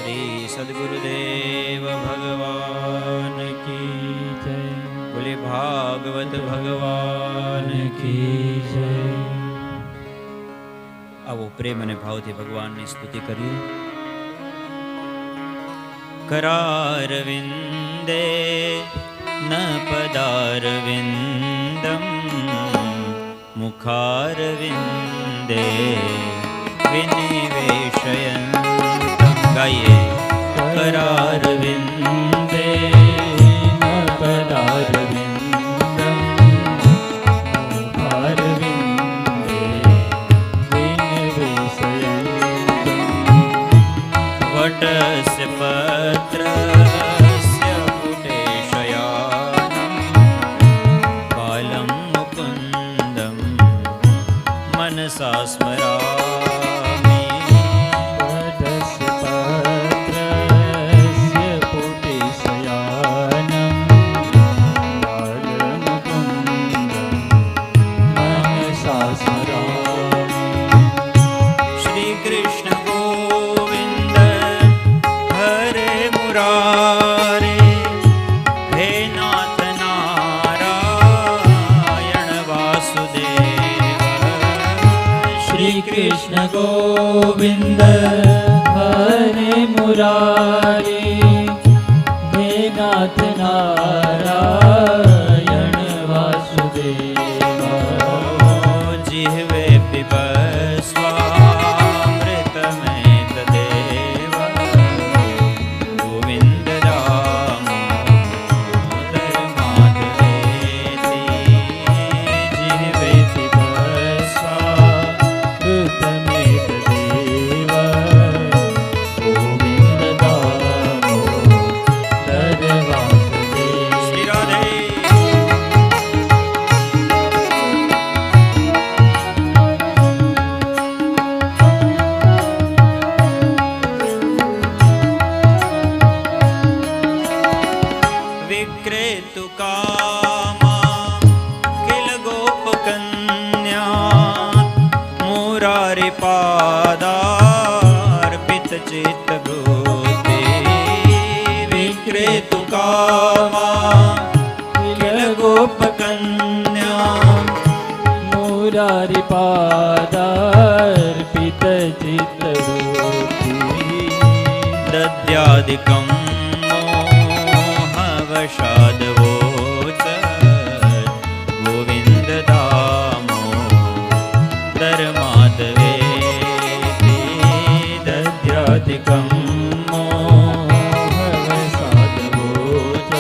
श्री सद्गुरुदेव भगवान की जय। बोले भागवत भगवान की जय। आवो प्रेम અને ભાવથી ભગવાનની સ્તુતિ કરીએ. करारविन्दे न पदारविन्दं मुखारविन्दे विनिवेशयन्तं. गाइए. करारविन्दे न पदारविन्दं मुखारविन्दे विनिवेशयन्तं. वटस्य पत्रस्य पुटेशयानं बालं मुकुन्दं मनसा स्मरामि. वटस्य पत्रस्य पुटेशयानं बालं मुकुन्दं मनसा स्मरामि. श्री कृष्ण गोविन्द हरे मुरारे, हे नाथ नारायण वासुदेव. श्री कृष्ण गोविन्द हरे मुरारे, हे नाथ नारायण वासुदेव. जिह्वे पिबस्वामृतमेत देव, गोविन्द दामोदर माधवेति. जिह्वे पिबस्वामृतमेत देव, गोविन्द दामोदर वासुदेव. श्री राधे. विक्रेतु कामा किल गोपकन्या, मुरारि पादार्पित चित्तवृत्ति. विक्रेतु कामा किल गोपकन्या, मुरारि पादार्पित चित्तवृत्ति. दद्यादिकं मोहवशादवोच, गोविन्द दामोदर माधवेति. दद्यादिकं मोहवशादवोच,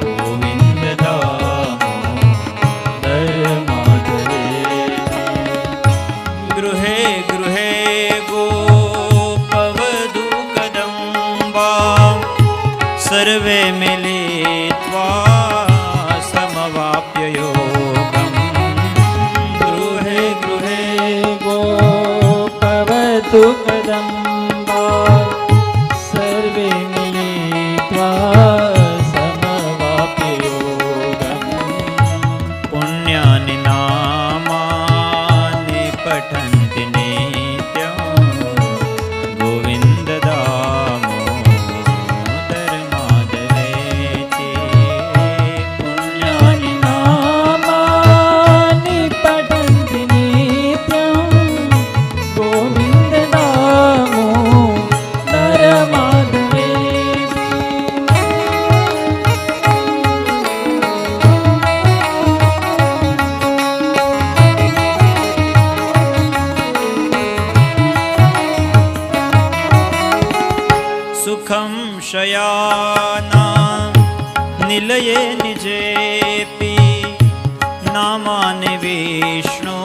गोविन्द दामोदर माधवेति. गृहे गृहे गोपवधू कदम्बा, सर्वे मिलित्वा समवाप्य योगम्. गृहे गृहे गोपवधू कदम्बा, सर्वे मिलित्वा समवाप्य योगम्. पुण्यानि नामानि पठन्ति नित्यं, गोविन्द दामोदर माधवेति. पुण्यानि नामानि पठन्ति नित्यं, गोविन्द दामोदर माधवेति. सुखं शयाना निलये निजेपि, नामानि विष्णो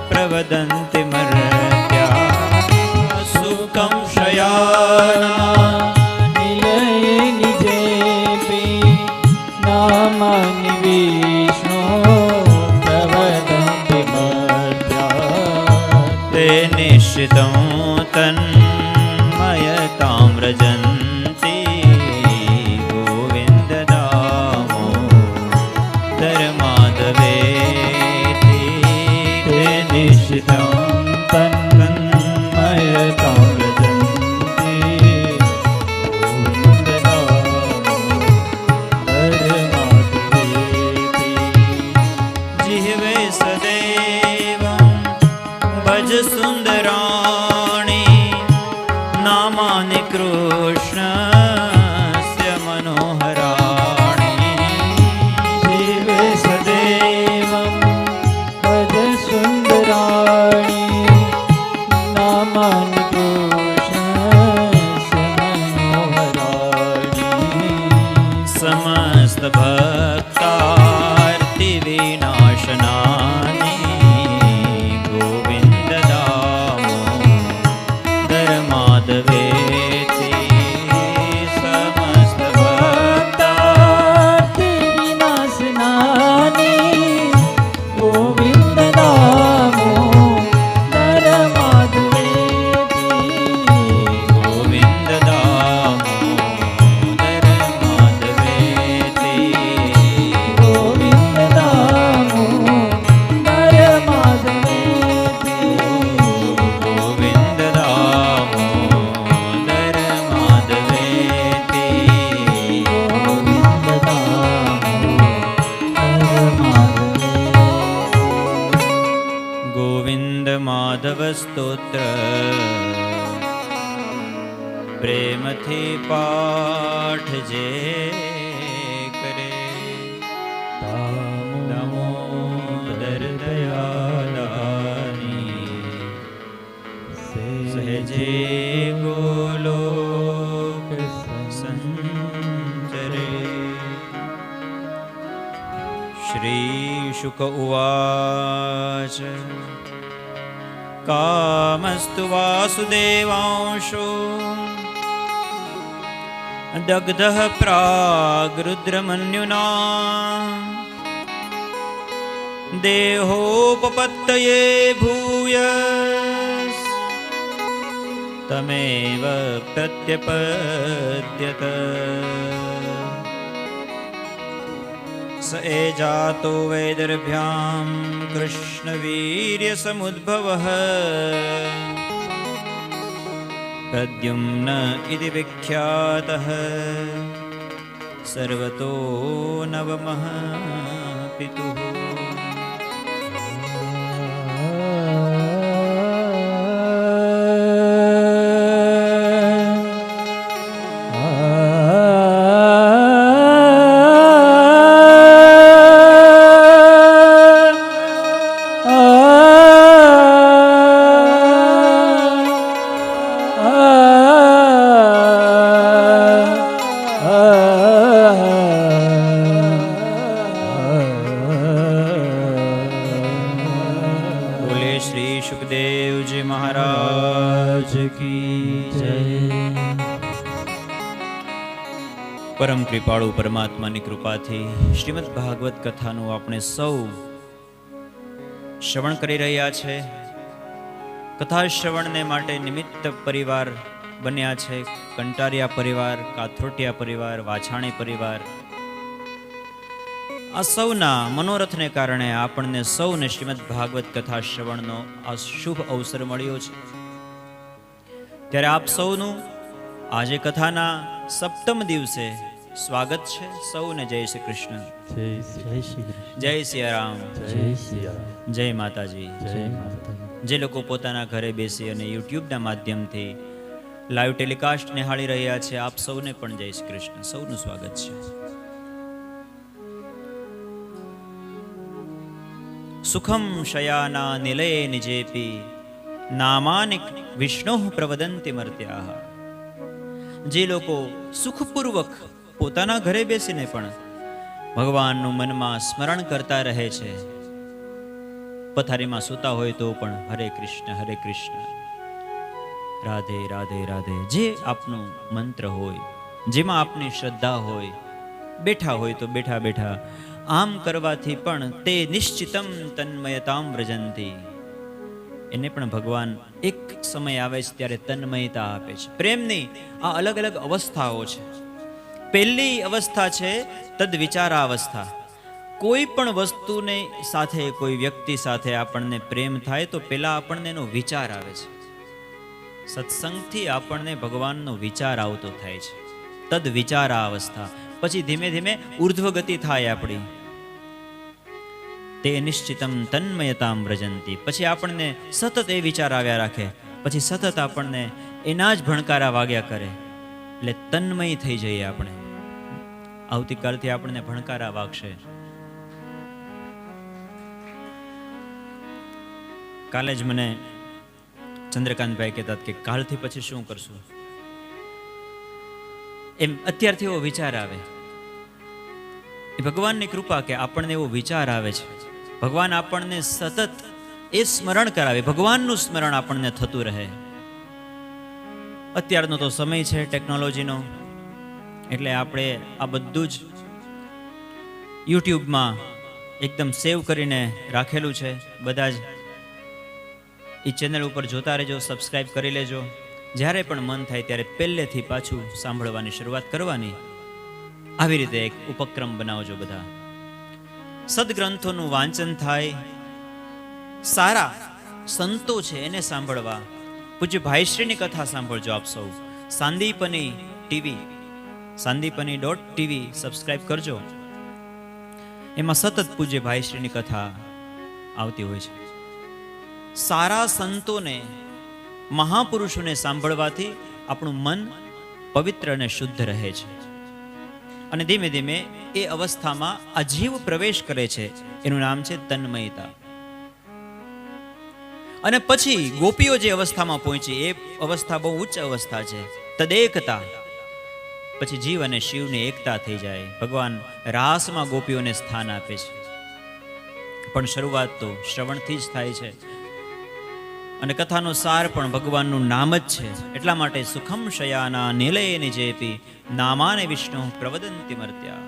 प्रवदन्ति मर्त्या. सुखं शयाना निलये निजेपि, नामानि विष्णो प्रवदन्ति मर्त्या. ते निश्चितं तन्मयतां व्रजन्ति, गोविन्द दामोदर माधवेति. ते निश्चितं तन्मयतां व्रजन्ति, માધવેતી સમસ્ત ભક્તાર્થી વિનાશનાની ગોવિંદ દામોદર માધવેતી ગોવિંદ દામોદર માધવેતી ગોવિંદ દામોદર માધવેતી ગોવિંદ દામોદર માધવેતી ગોવિંદ માધવ સ્તોત્ર પ્રેમથી પાઠ જે કરે દામોદર દયાદાની સહેજે ગોલોક સંચરે. શ્રી શુક ઉવાચ કામસ્તુ વાસુદેવાંશો દગ્ધઃ પ્રાગરુદ્રમન્યુના દેહોપપત્તયે ભૂયસ તમેવ પ્રત્યપદ્યત. સ એજાતો વૈદર્ભ્યામ કૃષ્ણવીર્યસમુદ્ભવઃ પ્રદ્યુમ્ન ઇતિ વિખ્યાતઃ સર્વતો નવમઃ પિતુઃ. બોલે શ્રી સુખદેવજી મહારાજ કી જય. પરમ કૃપાળુ પરમાત્માની કૃપાથી શ્રીમદ ભાગવત કથાનું આપણે સૌ શ્રવણ કરી રહ્યા છે. કથા શ્રવણને માટે નિમિત્ત પરિવાર બન્યા છે. કંટારિયા પરિવાર, કાથરોટિયા પરિવાર, વાછાણી પરિવાર. આ સૌના મનોરથને કારણે આપણને સૌને શ્રીમદ ભાગવત કથા શ્રવણનો આ શુભ અવસર મળ્યો છે. ત્યારે આપ સૌનું આજે કથાના સપ્તમ દિવસે સ્વાગત છે. સૌને જય શ્રી કૃષ્ણ, જય સિયા રામ, જય માતાજી. જે લોકો પોતાના ઘરે બેસી અને યુટ્યુબના માધ્યમથી લાઈવ ટેલિકાસ્ટ નિહાળી રહ્યા છે, આપ સૌને પણ જય શ્રી કૃષ્ણ. સૌનું સ્વાગત છે. સુખમ શયાના નિલયે નિજેપી નામાનિક વિષ્ણુ પ્રવદંતિ મર્ત્યાઃ. જે લોકો સુખપૂર્વક પોતાના ઘરે બેસીને પણ ભગવાનનું મનમાં સ્મરણ કરતા રહે છે, પથારીમાં સૂતા હોય તો પણ હરે કૃષ્ણ હરે કૃષ્ણ, રાધે રાધે રાધે, જે આપનું મંત્ર હોય, જેમાં આપની શ્રદ્ધા હોય, બેઠા હોય તો બેઠા બેઠા આમ કરવાથી પણ તે નિશ્ચિતમ તન્મયતામ વ્રજંતી. એને પણ ભગવાન એક સમય આવે છે ત્યારે તન્મયતા આપે છે. પ્રેમની આ અલગ અલગ અવસ્થાઓ છે. પહેલી અવસ્થા છે તદ વિચારાવસ્થા. કોઈ પણ વસ્તુને સાથે, કોઈ વ્યક્તિ સાથે આપણને પ્રેમ થાય તો પહેલા આપણને એનો વિચાર આવે છે. સત્સંગથી આપણને ભગવાનનો વિચાર આવતો થાય છે, તદ વિચારાવસ્થા. પછી ધીમે ધીમે ઉર્ધ્વ ગતિ થાય આપણી, તે નિશ્ચિતમ તન્મયતામ વ્રજંતી. પછી આપણને સતત એ વિચાર આવ્યા રાખે, પછી સતત આપણને એના જ ભણકારા વાગ્યા કરે, એટલે તન્મય થઈ જઈએ આપણે. આવતીકાલથી આપણને ભણકારા વાગશે. કાલે જ મને ચંદ્રકાંતભાઈ કહેતા કે કાલથી પછી શું કરશું, એમ અત્યારથી એવો વિચાર આવે. એ ભગવાનની કૃપા કે આપણને એવો વિચાર આવે છે. ભગવાન આપણને સતત એ સ્મરણ કરાવે, ભગવાનનું સ્મરણ આપણને થતું રહે. અત્યારનો તો સમય છે ટેકનોલોજીનો, એટલે આપણે આ બધું જ યુટ્યુબમાં એકદમ સેવ કરીને રાખેલું છે. બધા જ એ ચેનલ ઉપર જોતા રહેજો, સબસ્ક્રાઈબ કરી લેજો. જ્યારે પણ મન થાય ત્યારે પહેલેથી પાછું સાંભળવાની શરૂઆત કરવાની. આવી રીતે એક ઉપક્રમ બનાવજો બધા. સદગ્રંથોનું વાંચન થાય, સારા સંતો છે એને સાંભળવા. પૂજ્ય ભાઈશ્રીની કથા સાંભળજો આપ સૌ. સાંદીપની ટીવી, sandeepani.tv સબસ્ક્રાઇબ કરજો. એમાં સતત પૂજ્ય ભાઈશ્રીની કથા આવતી હોય છે. સારા સંતોને, મહાપુરુષોને સાંભળવાથી આપણું મન પવિત્ર અને શુદ્ધ રહે છે, અને ધીમે ધીમે એ અવસ્થામાં આ જીવ પ્રવેશ કરે છે. એનું નામ છે તન્મયતા. અને પછી ગોપીઓ જે અવસ્થામાં પહોંચી, એ અવસ્થા બહુ ઉચ્ચ અવસ્થા છે, તદેકતા. પછી જીવ અને શિવની એકતા થઈ જાય. ભગવાન રાસમાં ગોપીઓને સ્થાન આપે છે. પણ શરૂઆત તો શ્રવણથી જ થાય છે, અને કથાનો સાર પણ ભગવાનનું નામ જ છે. એટલા માટે સુખમ શયાના નિલયે જેપી નામાને વિષ્ણુ પ્રવદંતિ મર્ત્યા.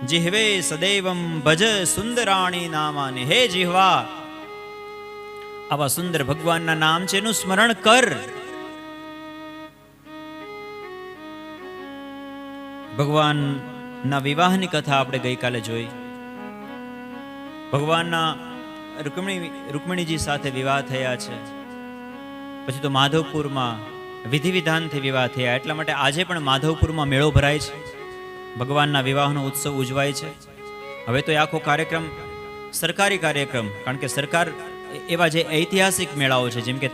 જીહવે સદૈવમ ભજ સુંદરાણી નામાની. હે જીહવા, આવા સુંદર ભગવાનના નામ છે એનું સ્મરણ કર. ભગવાનના વિવાહની કથા આપણે ગઈકાલે જોઈ. ભગવાનના રૂકમિણીજી સાથે વિવાહ થયા છે. પછી તો માધવપુરમાં વિધિ વિધાનથી વિવાહ થયા. એટલા માટે આજે પણ માધવપુરમાં મેળો ભરાય છે, ભગવાનના વિવાહનો ઉત્સવ ઉજવાય છે. હવે તો એ આખો કાર્યક્રમ સરકારી કાર્યક્રમ, કારણ કે સરકાર એવા જે ઐતિહાસિક મેળાઓ છે, જેમ કે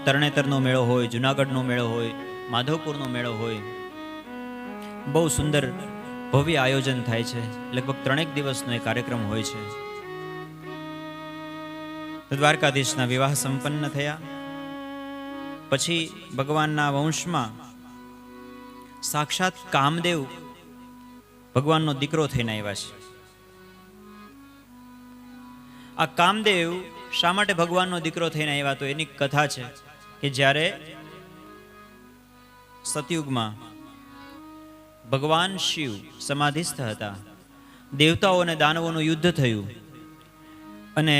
તરણેતરનો મેળો હોય, જુનાગઢનો મેળો હોય, માધવપુરનો મેળો હોય, બહુ સુંદર ભવ્ય આયોજન થાય છે. લગભગ 3 દિવસનો એ કાર્યક્રમ હોય છે. દ્વારકાધીશના વિવાહ સંપન્ન થયા. પછી ભગવાનના વંશમાં સાક્ષાત કામદેવ ભગવાનનો દીકરો થઈને આવ્યા છે. આ કામદેવ શા માટે ભગવાનનો દીકરો થઈને આવ્યા? તો એની કથા છે કે જ્યારે સતયુગમાં ભગવાન શિવ સમાધિસ્થ હતા, દેવતાઓ અને દાનવોનું યુદ્ધ થયું, અને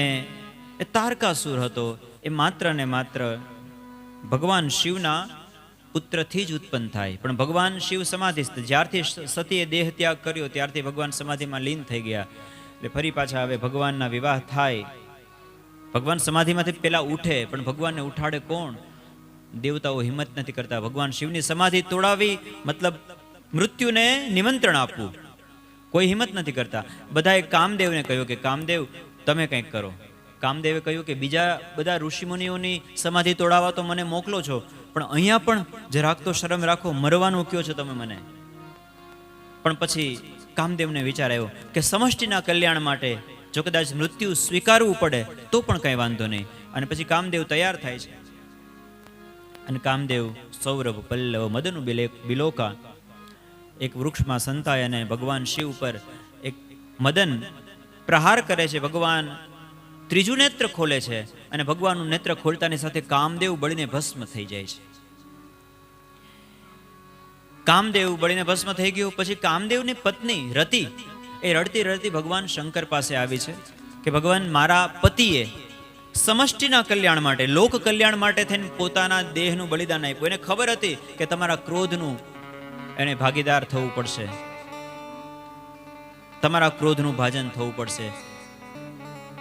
એ તારકાસુર હતો, એ માત્ર ને માત્ર ભગવાન શિવના પુત્રથી જ ઉત્પન્ન થાય. પણ ભગવાન શિવ સમાધિસ્થ, જ્યારથી સતીએ દેહ ત્યાગ કર્યો ત્યારથી ભગવાન સમાધિમાં લીન થઈ ગયા. એટલે ફરી પાછા હવે ભગવાનના વિવાહ થાય. ભગવાન સમાધિમાંથી પેલા ઉઠે, પણ ભગવાનને ઉઠાડે કોણ? દેવતાઓ હિંમત નથી કરતા. ભગવાન શિવની સમાધિ તોડાવી મતલબ મૃત્યુને નિમંત્રણ આપવું. કોઈ હિંમત નથી કરતા. બધાએ કામદેવને કહ્યું કે કામદેવ તમે કંઈક કરો. કામદેવે કહ્યું કે બીજા બધા ઋષિમુનિઓની સમાધિ તોડાવવા તો મને મોકલો છો, પણ અહીંયા પણ જરાક તો શરમ રાખો, મરવાનું કયો છો તમે મને. પણ પછી કામદેવને વિચાર આવ્યો કે સમષ્ટિના કલ્યાણ માટે જો કદાચ મૃત્યુ સ્વીકારવું પડે તો પણ કંઈ વાંધો નહીં. અને પછી કામદેવ તૈયાર થાય છે, અને કામદેવ સૌરભ પલ્લવ મદનું બિલોકા એક વૃક્ષમાં સંતાય અને ભગવાન શિવ પર એક મદન પ્રહાર કરે છે. ભગવાન ત્રીજું નેત્ર ખોલે છે, અને ભગવાનનું નેત્ર ખોલતાની સાથે કામદેવ બળીને ભસ્મ થઈ જાય છે. કામદેવ બળીને ભસ્મ થઈ ગયો. પછી કામદેવની પત્ની રતિ, એ રડતી રડતી ભગવાન શંકર પાસે આવી છે કે ભગવાન, મારા પતિએ સમષ્ટિના કલ્યાણ માટે, લોક કલ્યાણ માટે થઈને પોતાના દેહનું બલિદાન આપ્યું. એને ખબર હતી કે તમારા ક્રોધનું એને ભાગીદાર થવું પડશે, તમારા ક્રોધનું ભાજન થવું પડશે.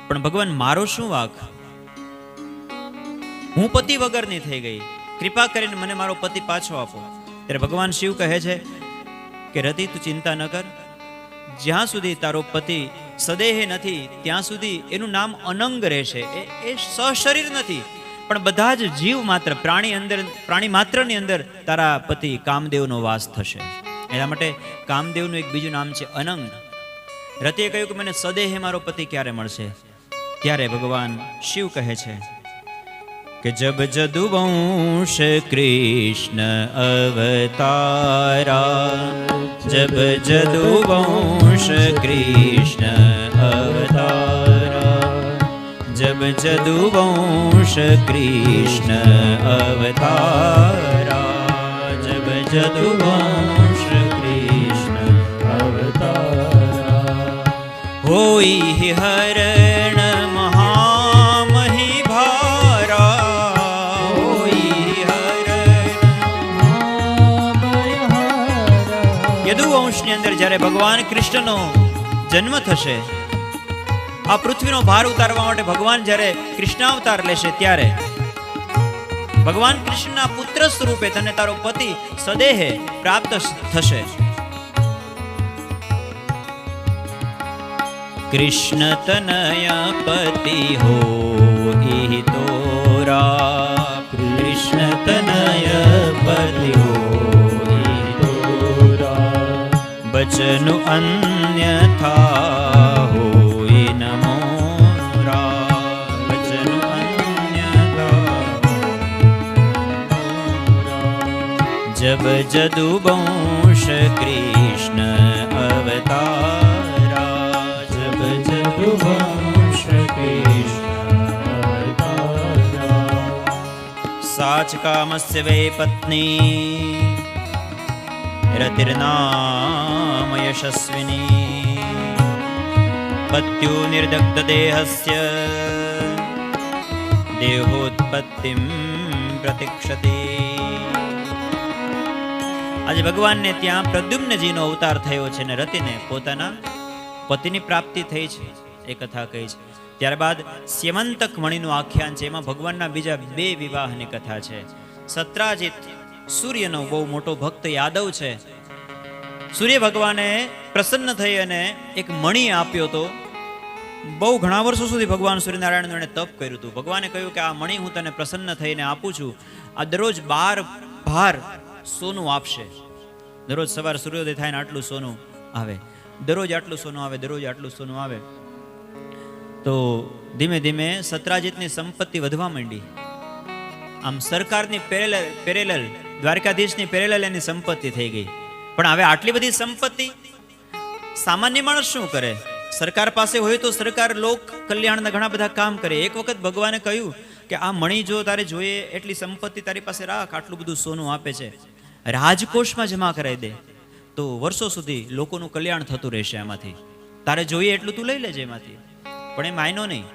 પણ ભગવાન, મારો શું વાંક? હું પતિ વગરની થઈ ગઈ, કૃપા કરીને મને મારો પતિ પાછો આપો. ત્યારે ભગવાન શિવ કહે છે કે રતિ, તું ચિંતા ન કર. જ્યાં સુધી તારો પતિ સદેહ નથી ત્યાં સુધી એનું નામ અનંગ રહેશે. એ સશરીર નથી, પણ બધા જ જીવ માત્ર, પ્રાણી માત્રની અંદર તારા પતિ કામદેવનો વાસ થશે. એના માટે કામદેવનું એક બીજું નામ છે અનંગ. રતિએ કહ્યું કે મને સદેહે મારો પતિ ક્યારે મળશે? ત્યારે ભગવાન શિવ કહે છે કે જબ જદુવંશ કૃષ્ણ અવતારા, જબ જદુવંશ કૃષ્ણ અવતારા, જબ જદુવંશ કૃષ્ણ અવતારા, હરણ મહામહી ભારા, હોઈ હરણ. યદુવંશની અંદર જ્યારે ભગવાન કૃષ્ણનો જન્મ થશે, આ પૃથ્વીનો ભાર ઉતારવા માટે ભગવાન જ્યારે કૃષ્ણાવતાર લેશે, ત્યારે ભગવાન કૃષ્ણના પુત્ર સ્વરૂપે તને તારો પતિ સદેહે પ્રાપ્ત થશે. કૃષ્ણ તનય પતિ હો ઈ તોરા, કૃષ્ણ તનય પતિ હો ઈ તોરા, બચનુ અન્યથા હોય ન મોરા, બચનુ અન્યથા. જબ જદુવંશ કૃષ્ણ અવતારા, જબ જદુવંશ કૃષ્ણ અવતારા. સાચ કામસ્ય વે પત્ની રતિર્નામ યશસ્વિની, પત્યુ નિર્દગ્ધ દેહસ્ય દેહોત્પત્તિમ પ્રતિક્ષતિ. આજે ભગવાનને ત્યાં પ્રદ્યુમ્નજીનો અવતાર થયો છે અને રતિને પોતાના પતિની પ્રાપ્તિ થઈ છે, એ કથા કહી છે. ત્યારબાદ સ્યમંતક મણિનું આખ્યાન છે, એમાં ભગવાનના બીજા 2 વિવાહની કથા છે. સત્રાજીત સૂર્યનો બહુ મોટો ભક્ત યાદવ છે. સૂર્ય ભગવાને પ્રસન્ન થઈ અને એક મણિ આપ્યો તો. બહુ ઘણા વર્ષો સુધી ભગવાન સૂર્યનારાયણનું એણે તપ કર્યું હતું. ભગવાને કહ્યું કે આ મણિ હું તને પ્રસન્ન થઈને આપું છું, આ દરરોજ 12 ભાર સોનું આપશે. દરરોજ સવાર સૂર્યોદય થાય ને આટલું સોનું આવે, દરરોજ આટલું સોનું આવે, દરરોજ આટલું સોનું આવે. તો ધીમે ધીમે સત્રાજીતની સંપત્તિ વધવા માંડી. આમ સરકારની પેરેલલ દ્વારકાધીશની પેરેલલ એની સંપત્તિ થઈ ગઈ. પણ હવે આટલી બધી સંપત્તિ સામાન્ય માણસ શું કરે? સરકાર પાસે હોય તો સરકાર લોક કલ્યાણના ઘણા બધા કામ કરે. એક વખત ભગવાને કહ્યું કે આ મણિ જો તારે જોઈએ એટલી સંપત્તિ તારી પાસે રાખ, આટલું બધું સોનું આપે છે, રાજકોષમાં જમા કરાવી દે તો વર્ષો સુધી લોકોનું કલ્યાણ થતું રહેશે. એમાંથી તારે જોઈએ એટલું તું લઈ લેજે એમાંથી. પણ એ માયનો નહીં,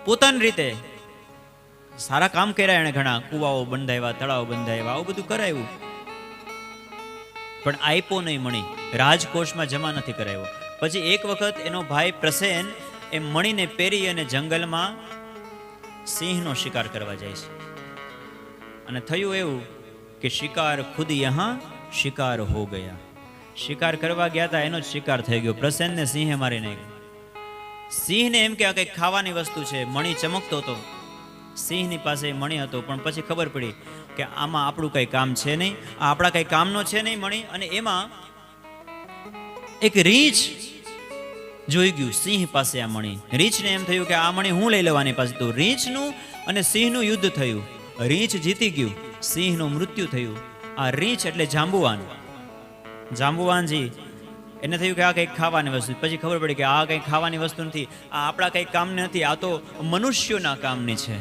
પોતાની રીતે સારા કામ કર્યા એણે, ઘણા કુવાઓ બંધાવ્યા, તળાવ બંધાવ્યા, આવું બધું કરાવ્યું, પણ આપ્યો નહીં મણિ, રાજકોષમાં જમા નથી કરાવ્યો. પછી એક વખત એનો ભાઈ પ્રસેન એ મણિને પહેરી અને જંગલમાં સિંહનો શિકાર કરવા જાય છે. અને થયું એવું કે શિકાર ખુદ યહાં શિકાર હો ગયા. શિકાર કરવા ગયા હતા, એનો જ શિકાર થઈ ગયો. પ્રસેનને સિંહે મારી નાખ્યો. સિંહને એમ કે આ કંઈક ખાવાની વસ્તુ છે, મણિ ચમકતો હતો, સિંહની પાસે મણિ હતો. પણ પછી ખબર પડી કે આમાં આપણું કંઈ કામ છે નહીં, આ આપણા કંઈ કામનો છે નહીં મણિ. અને એમાં એક રીંછ જોઈ ગયું સિંહ પાસે આ મણિ. રીંછને એમ થયું કે આ મણિ હું લઈ લેવાની પાસે. તો રીંછનું અને સિંહનું યુદ્ધ થયું. રીંછ જીતી ગયું, સિંહનું મૃત્યુ થયું. આ રીંછ એટલે જાંબુવાન. જાંબુવાનજી એને થયું કે આ કંઈક ખાવાની વસ્તુ. પછી ખબર પડી કે આ કંઈક ખાવાની વસ્તુ નથી, આ આપણા કંઈક કામની નથી, આ તો મનુષ્યોના કામની છે.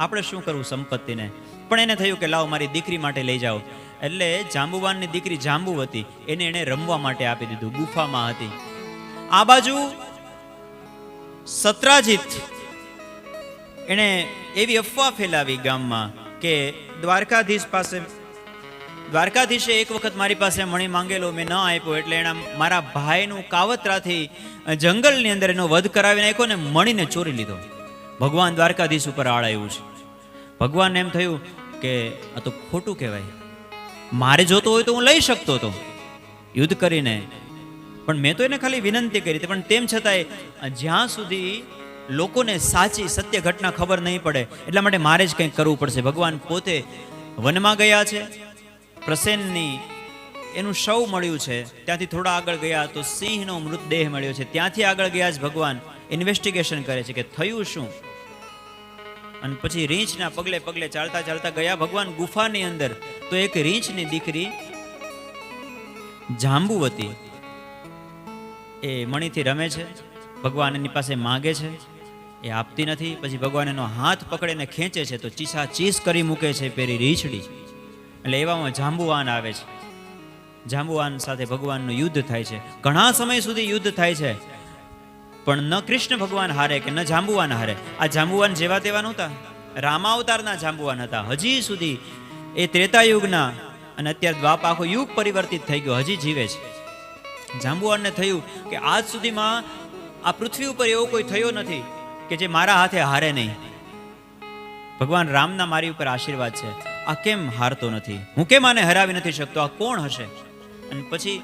આપણે શું કરવું સંપત્તિને? પણ એને થયું કે લાવ મારી દીકરી માટે લઈ જાઓ. એટલે જાંબુવાનની દીકરી જાંબુવતી, એને રમવા માટે આપી દીધું. ગુફામાં હતી. આ બાજુ સત્રાજીત એને એવી અફવા ફેલાવી ગામમાં કે દ્વારકાધીશે એક વખત મારી પાસે મણિ માંગેલો, મેં ન આપ્યો, એટલે એના મારા ભાઈનું કાવતરાથી જંગલની અંદર એનો વધ કરાવી નાખ્યો ને મણિને ચોરી લીધો. ભગવાન દ્વારકાધીશ ઉપર આળ આવ્યું છે. ભગવાનને એમ થયું કે આ તો ખોટું કહેવાય, મારે જોતો હોય તો હું લઈ શકતો હતો યુદ્ધ કરીને, પણ મેં તો એને ખાલી વિનંતી કરી હતી. પણ તેમ છતાંય જ્યાં સુધી લોકોને સાચી સત્ય ઘટના ખબર નહીં પડે એટલા માટે મારે જ કંઈક કરવું પડશે. ભગવાન પોતે વનમાં ગયા છે. પ્રસેનની એનું શવ મળ્યું છે. ત્યાંથી થોડા આગળ ગયા તો સિંહનો મૃતદેહ મળ્યો છે. ત્યાંથી આગળ ગયા જ ભગવાન ઇન્વેસ્ટિગેશન કરે છે કે થયું શું. અને પછી રીંછના પગલે પગલે ચાલતા ચાલતા ગયા ભગવાન ગુફાની અંદર. તો એક રીંછની દીકરી જાંબુવતી એ મણીથી રમે છે. ભગવાન એની પાસે માગે છે, એ આપતી નથી. પછી ભગવાન એનો હાથ પકડીને ખેંચે છે તો ચીસા ચીસ કરી મૂકે છે પેરી રીંછડી. એટલે એવામાં જાંબુવાન આવે છે. જાંબુવાન સાથે ભગવાનનું યુદ્ધ થાય છે. ઘણા સમય સુધી યુદ્ધ થાય છે. પણ ન કૃષ્ણ ભગવાન હારે કે ન જાંબુવાન હારે. આ જાંબુવાન જેવા તેવા નહોતા, રામાવતારના જાંબુવાન હતા. હજી સુધી એ ત્રેતાયુગના, અને અત્યારે દ્વાપ આખો યુગ પરિવર્તિત થઈ ગયો, હજી જીવે છે. જાંબુવાનને થયું કે આજ સુધીમાં આ પૃથ્વી ઉપર એવો કોઈ થયો નથી કે જે મારા હાથે હારે નહીં. ભગવાન રામના મારી ઉપર આશીર્વાદ છે, આ કેમ હારતો નથી, હું કેમ આને હરાવી નથી શકતો, આ કોણ હશે? અને પછી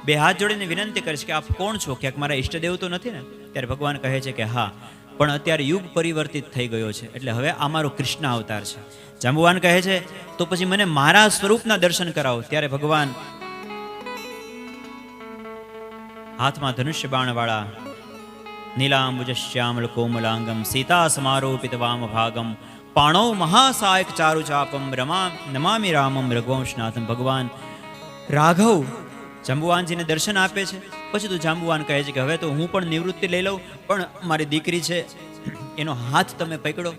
બે હાથ જોડીને વિનંતી કરીશ કે આપ કોણ છો? ક્યાંક મારા ઈષ્ટદેવ તો નથી ને? ત્યારે ભગવાન કહે છે કે હા, પણ અત્યારે યુગ પરિવર્તિત થઈ ગયો છે, એટલે હવે આ મારો કૃષ્ણ અવતાર છે. જાંબુવાન કહે છે તો પછી મને મારા સ્વરૂપના દર્શન કરાવો. ત્યારે ભગવાન હાથમાં ધનુષ્ય બાણવાળા, નીલાંબુજશ્યામલ કોમલાંગમ સીતા સમારોપિત વામ ભાગમ પાણો મહાસાયક ચારુ ચાપમ રમા નમામિ રામમ રઘુવંશનાથમ. ભગવાન રાઘવ જાંબુવાનજીને દર્શન આપે છે. પછી તો જાંબુવાન કહે છે કે હવે તો હું પણ નિવૃત્તિ લઈ લઉં, પણ મારી દીકરી છે એનો હાથ તમે પકડો.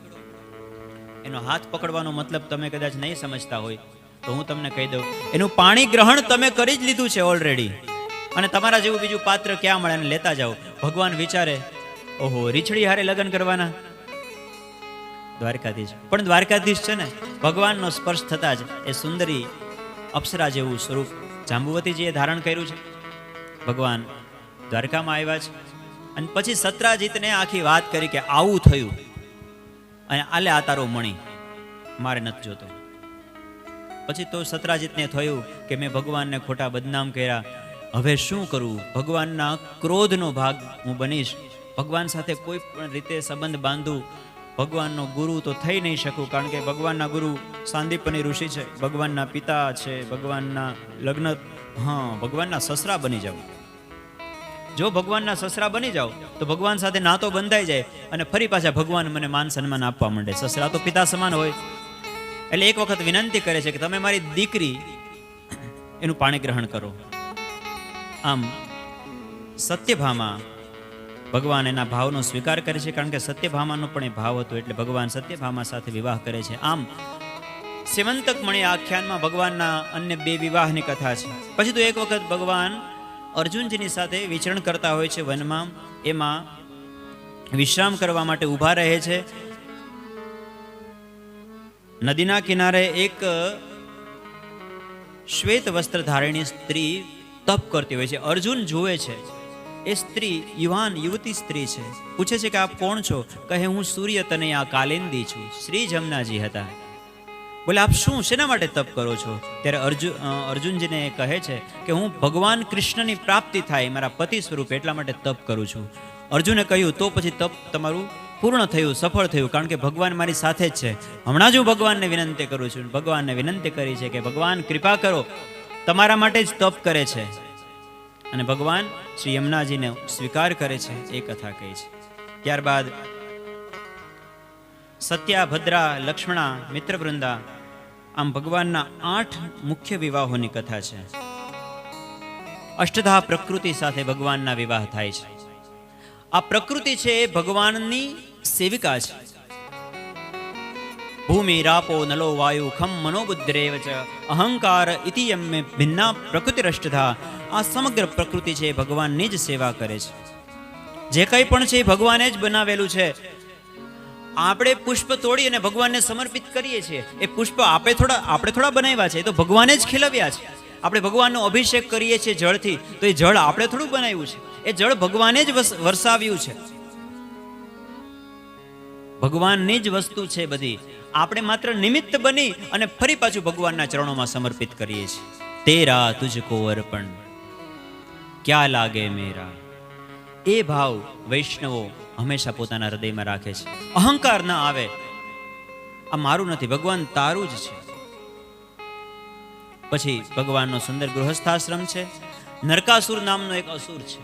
એનો હાથ પકડવાનો મતલબ તમે કદાચ નહીં સમજતા હોય તો હું તમને કહી દઉં, એનું પાણી ગ્રહણ તમે કરી જ લીધું છે ઓલરેડી, અને તમારા જેવું બીજું પાત્ર ક્યાં મળે અને લેતા જાઓ. ભગવાન વિચારે, ઓહો, રીછડી હારે લગ્ન કરવાના? દ્વારકાધીશ પણ દ્વારકાધીશ છે ને, ભગવાનનો સ્પર્શ થતા જ એ સુંદરી અપ્સરા જેવું સ્વરૂપ જાંબુવતીજીએ ધારણ કર્યું છે. ભગવાન દ્વારકામાં આવ્યા છે, અને પછી સત્રાજીતને આખી વાત કરી કે આવું થયું, અને આલે આ તારો મણી મારે નથી જોતો. પછી તો સત્રાજીતને થયું કે મેં ભગવાનને ખોટા બદનામ કર્યા, હવે શું કરવું? ભગવાનના ક્રોધનો ભાગ હું બનીશ, ભગવાન સાથે કોઈ પણ રીતે સંબંધ બાંધું, ભગવાનનો ગુરુ તો થઈ નહીં શકું, કારણ કે ભગવાનના ગુરુ સાંદીપની ઋષિ છે, ભગવાનના પિતા છે, ભગવાનના લગ્ન, ભગવાનના સસરા બની જાવ. જો ભગવાનના સસરા બની જાઓ તો ભગવાન સાથે નાતો બંધાઈ જાય, અને ફરી પાછા ભગવાન મને માન સન્માન આપવા માંડે. સસરા તો પિતા સમાન હોય. એટલે એક વખત વિનંતી કરે છે કે તમે મારી દીકરી એનું પાણી ગ્રહણ કરો. આમ સત્યભામા ભગવાન એના ભાવનો સ્વીકાર કરે છે, કારણ કે સત્યભામાનો પણ એ ભાવ હતો, એટલે ભગવાન સત્યભામા સાથે વિવાહ કરે છે. આમ સેમંતક મણી આખ્યાનમાં ભગવાનના અન્ય બે વિવાહની કથા છે. પછી તો એક વખત ભગવાન અર્જુનજીની સાથે વિચરણ કરતા હોય છે વનમાં, એમાં વિશ્રામ કરવા માટે ઊભા રહે છે. નદીના કિનારે એક શ્વેત વસ્ત્ર ધારણી સ્ત્રી તપ કરતી હોય છે. અર્જુન જુએ છે, એ સ્ત્રી યુવતી સ્ત્રી છે. પૂછે છે કે આપ કોણ છો? કહે હું સૂર્ય તનયા કાલિંદી છું. શ્રી જમનાજી હતા. બોલે આપ શું, શેના માટે તપ કરો છો? ત્યારે અર્જુનજીને કહે છે કે હું ભગવાન કૃષ્ણની પ્રાપ્તિ થાય મારા પતિ સ્વરૂપે, એટલા માટે તપ કરું છું. અર્જુને કહ્યું તો પછી તપ તમારું પૂર્ણ થયું, સફળ થયું, કારણ કે ભગવાન મારી સાથે જ છે. હમણાં જ હું ભગવાનને વિનંતી કરું છું. ભગવાનને વિનંતી કરી છે કે ભગવાન કૃપા કરો, તમારા માટે જ તપ કરે છે. અને ભગવાન શ્રી યમુનાજીને સ્વીકાર કરે છે, એ કથા કહી છે. ત્યારબાદ સત્યા, ભદ્રા, લક્ષ્મણા, મિત્રવૃંદા, આમ ભગવાનના 8 મુખ્ય વિવાહોની કથા છે. અષ્ટધા પ્રકૃતિ સાથે ભગવાનના વિવાહ થાય છે. આ પ્રકૃતિ છે એ ભગવાનની સેવિકા છે. ભૂમિ, રાપો, નલો, વાયુ, ખમ, મનોબુદ્ધરેવ ચ અહંકાર ઇતિ યમ્મે ભિન્ના પ્રકૃતિરષ્ટધા. આ સમગ્ર પ્રકૃતિ છે એ ભગવાનની જ સેવા કરે છે. જે કંઈ પણ છે એ ભગવાને જ બનાવેલું છે. આપણે પુષ્પ તોડી અને ભગવાનને સમર્પિત કરીએ છીએ. એ પુષ્પ આપણે થોડા બનાવ્યા છે, એ તો ભગવાને જ ખીલવ્યા છે. આપણે ભગવાનનો અભિષેક કરીએ છીએ જળથી, તો એ જળ આપણે થોડું બનાવ્યું છે, એ જળ ભગવાને જ વરસાવ્યું છે. ભગવાનની જ વસ્તુ છે બધી. આપણે માત્ર નિમિત્ત બની અને ફરી પાછું ભગવાનના ચરણોમાં સમર્પિત કરીએ છીએ. તેરા તુજકો અર્પણ ક્યા લાગે મેરા, એ ભાવ વૈષ્ણવો હંમેશા પોતાના હૃદયમાં રાખે છે. અહંકાર ના આવે, આ મારું નથી, ભગવાન તારું જ છે. પછી ભગવાનનો સુંદર ગૃહસ્થાશ્રમ છે. નરકાસુર નામનો એક અસુર છે,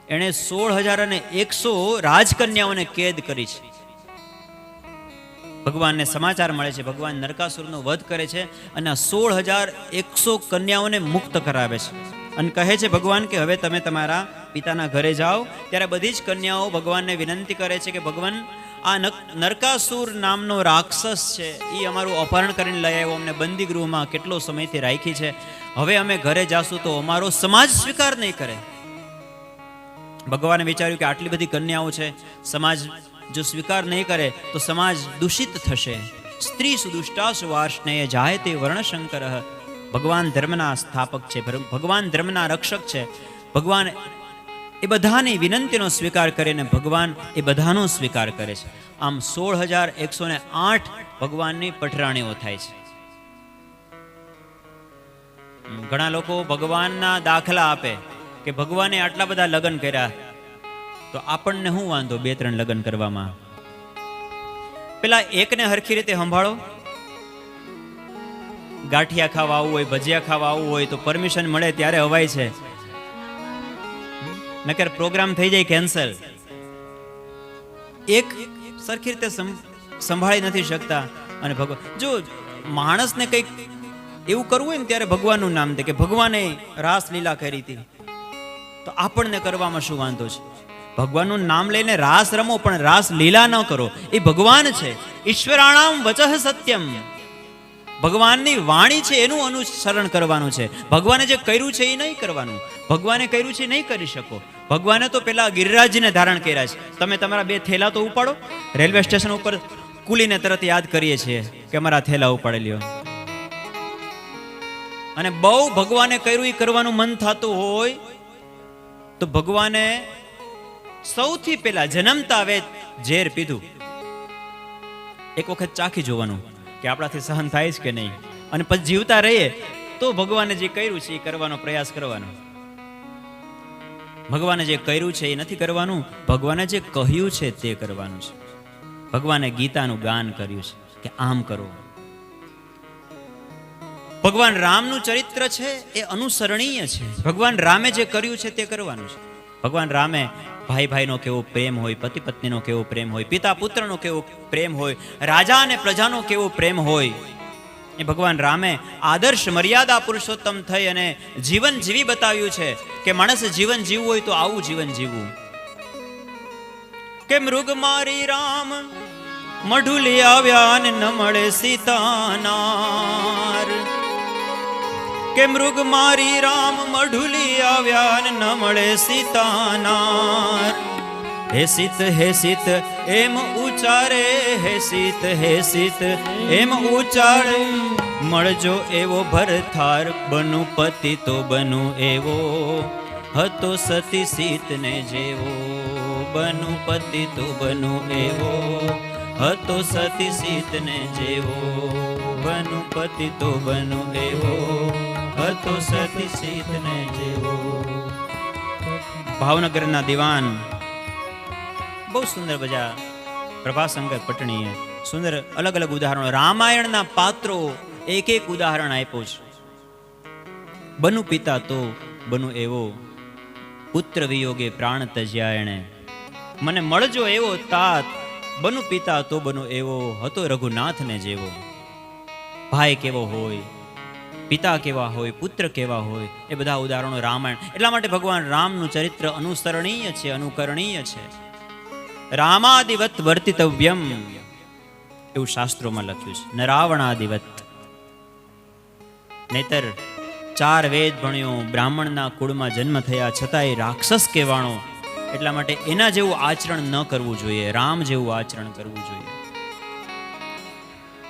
એણે 16,100 રાજકન્યાઓને કેદ કરી છે. ભગવાનને સમાચાર મળે છે, ભગવાન નરકાસુરનો વધ કરે છે અને 16,100 કન્યાઓને મુક્ત કરાવે છે. અને કહે છે ભગવાન કે હવે તમે તમારા પિતાના ઘરે જાઓ. ત્યારે બધી જ કન્યાઓ ભગવાનને વિનંતી કરે છે કે ભગવાન, આ નરકાસુર નામનો રાક્ષસ છે, એ અમારું અપહરણ કરીને લઈ આવ્યો, અમને બંદી ગૃહમાં કેટલો સમયથી રાખી છે. હવે અમે ઘરે જાશું તો અમારો સમાજ સ્વીકાર નહીં કરે. ભગવાને વિચાર્યું કે આટલી બધી કન્યાઓ છે, સમાજ જો સ્વીકાર નહીં કરે તો સમાજ દૂષિત થશે. સ્ત્રી સુદુષ્ટાસુ વાર્ષ્ણેય જાયતે વર્ણશંકર. ભગવાન ધર્મના સ્થાપક છે, ભગવાન ધર્મના રક્ષક છે. ભગવાન એ બધાની વિનંતીનો સ્વીકાર કરે ને ભગવાન એ બધાનો સ્વીકાર કરે છે. આમ 16,108 ભગવાનની પટરાણીઓ થાય છે. ઘણા લોકો ભગવાનના દાખલા આપે કે ભગવાને આટલા બધા લગ્ન કર્યા, તો આપણને શું વાંધો 2-3 લગ્ન કરવામાં? પેલા એકને હરખી રીતે સંભાળો. ગાંઠિયા ખાવા આવવું હોય, ભજીયા ખાવા આવવું હોય તો પરમિશન મળે ત્યારે અવાય છે, નકર પ્રોગ્રામ થઈ જાય કેન્સલ. એક સરખી રીતે સંભાળી નથી શકતા. અને ભગવાન, જો માણસને કંઈક એવું કરવું હોય ને ત્યારે ભગવાનનું નામ દે કે ભગવાને રાસલીલા કરી હતી, તો આપણને કરવામાં શું વાંધો છે? ભગવાનનું નામ લઈને રાસ રમો, પણ રાસ લીલા ન કરો. એ ભગવાન છે. ઈશ્વરાણામ વચઃ સત્યમ. ભગવાનની વાણી છે એનું અનુસરણ કરવાનું છે. ભગવાને જે કર્યું છે એ નહીં કરવાનું. ભગવાને કર્યું છે એ નહીં કરી શકો. ભગવાને તો પેલા ગિરિરાજને ધારણ કર્યા છે. તમે તમારા 2 થેલા તો ઉપાડો. રેલવે સ્ટેશન ઉપર કુલીને તરત યાદ કરીએ છીએ કે અમારા થેલા ઉપાડી લ્યો. અને બહુ ભગવાને કર્યું એ કરવાનું મન થતું હોય તો ભગવાને સૌથી પહેલા જન્મતા વેત ઝેર પીધું. એક વખત ચાખી જોવાનું કે આપણાથી સહન થાય છે કે નહીં, અને પછી જીવતા રહીએ તો ભગવાને જે કર્યું છે એ કરવાનો પ્રયાસ કરવાનો. ભગવાને જે કર્યું છે એ નથી કરવાનું, ભગવાને જે કહ્યું છે તે કરવાનું છે. ભગવાને ગીતાનું ગાન કર્યું છે કે આમ કરો. ભગવાન રામનું ચરિત્ર છે એ અનુસરણીય છે. ભગવાન રામે જે કર્યું છે તે કરવાનું છે. ભગવાન રામે ભાઈ ભાઈનો કેવો પ્રેમ હોય, પતિ પત્નીનો કેવો પ્રેમ હોય, પિતા પુત્રનો કેવો પ્રેમ હોય, રાજા અને પ્રજાનો કેવો પ્રેમ હોય, એ ભગવાન રામે આદર્શ મર્યાદા પુરુષોત્તમ થઈ અને જીવન જીવી બતાવ્યું છે કે માણસે જીવન જીવવું હોય તો આવું જીવન જીવવું. કે મૃગ મારી રામ મઢુલી આવ્યા ને ન મળે સીતાનાર. કે મૃગ મારી રામ મઢુલી આવ્યા ને ન મળે સીતાનાર. હે સીત એમ ઉચારે, હે સીત એમ ઉચારે. મળજો એવો ભરથાર, બનુ પતિ તો બનુ એવો, હતો સતી સીતને જેવો. બનુ પતિ તો બનુ એવો, હતો સતી સીતને જેવો. બનુ પતિ તો બનુ એવો, હતો સતી સીતને જેવો. ભાવનગરના દિવાન બહુ સુંદર બજા પ્રભાશંકર પટણીએ સુંદર અલગ અલગ ઉદાહરણો, રામાયણના પાત્રો એક એક ઉદાહરણ આપ્યું છે. બનુ પિતા તો બનુ એવો, પુત્ર વિયોગે પ્રાણ તજ્યા એણે. મને મળજો એવો તાત, બનુ પિતા તો બનુ એવો, હતો રઘુનાથને જેવો. ભાઈ કેવો હોય, પિતા કેવા હોય, પુત્ર કેવા હોય, એ બધા ઉદાહરણો રામાયણ. એટલા માટે ભગવાન રામનું ચરિત્ર અનુસરણીય છે, અનુકરણીય છે. રામાદિવત વર્તિતવ્યમ એવું શાસ્ત્રોમાં લખ્યું છે, ન રાવણાદિવત. નહીતર 4 વેદ ભણ્યો, બ્રાહ્મણના કુળમાં જન્મ થયા છતાંય રાક્ષસ કહેવાણો. એટલા માટે એના જેવું આચરણ ન કરવું જોઈએ, રામ જેવું આચરણ કરવું જોઈએ.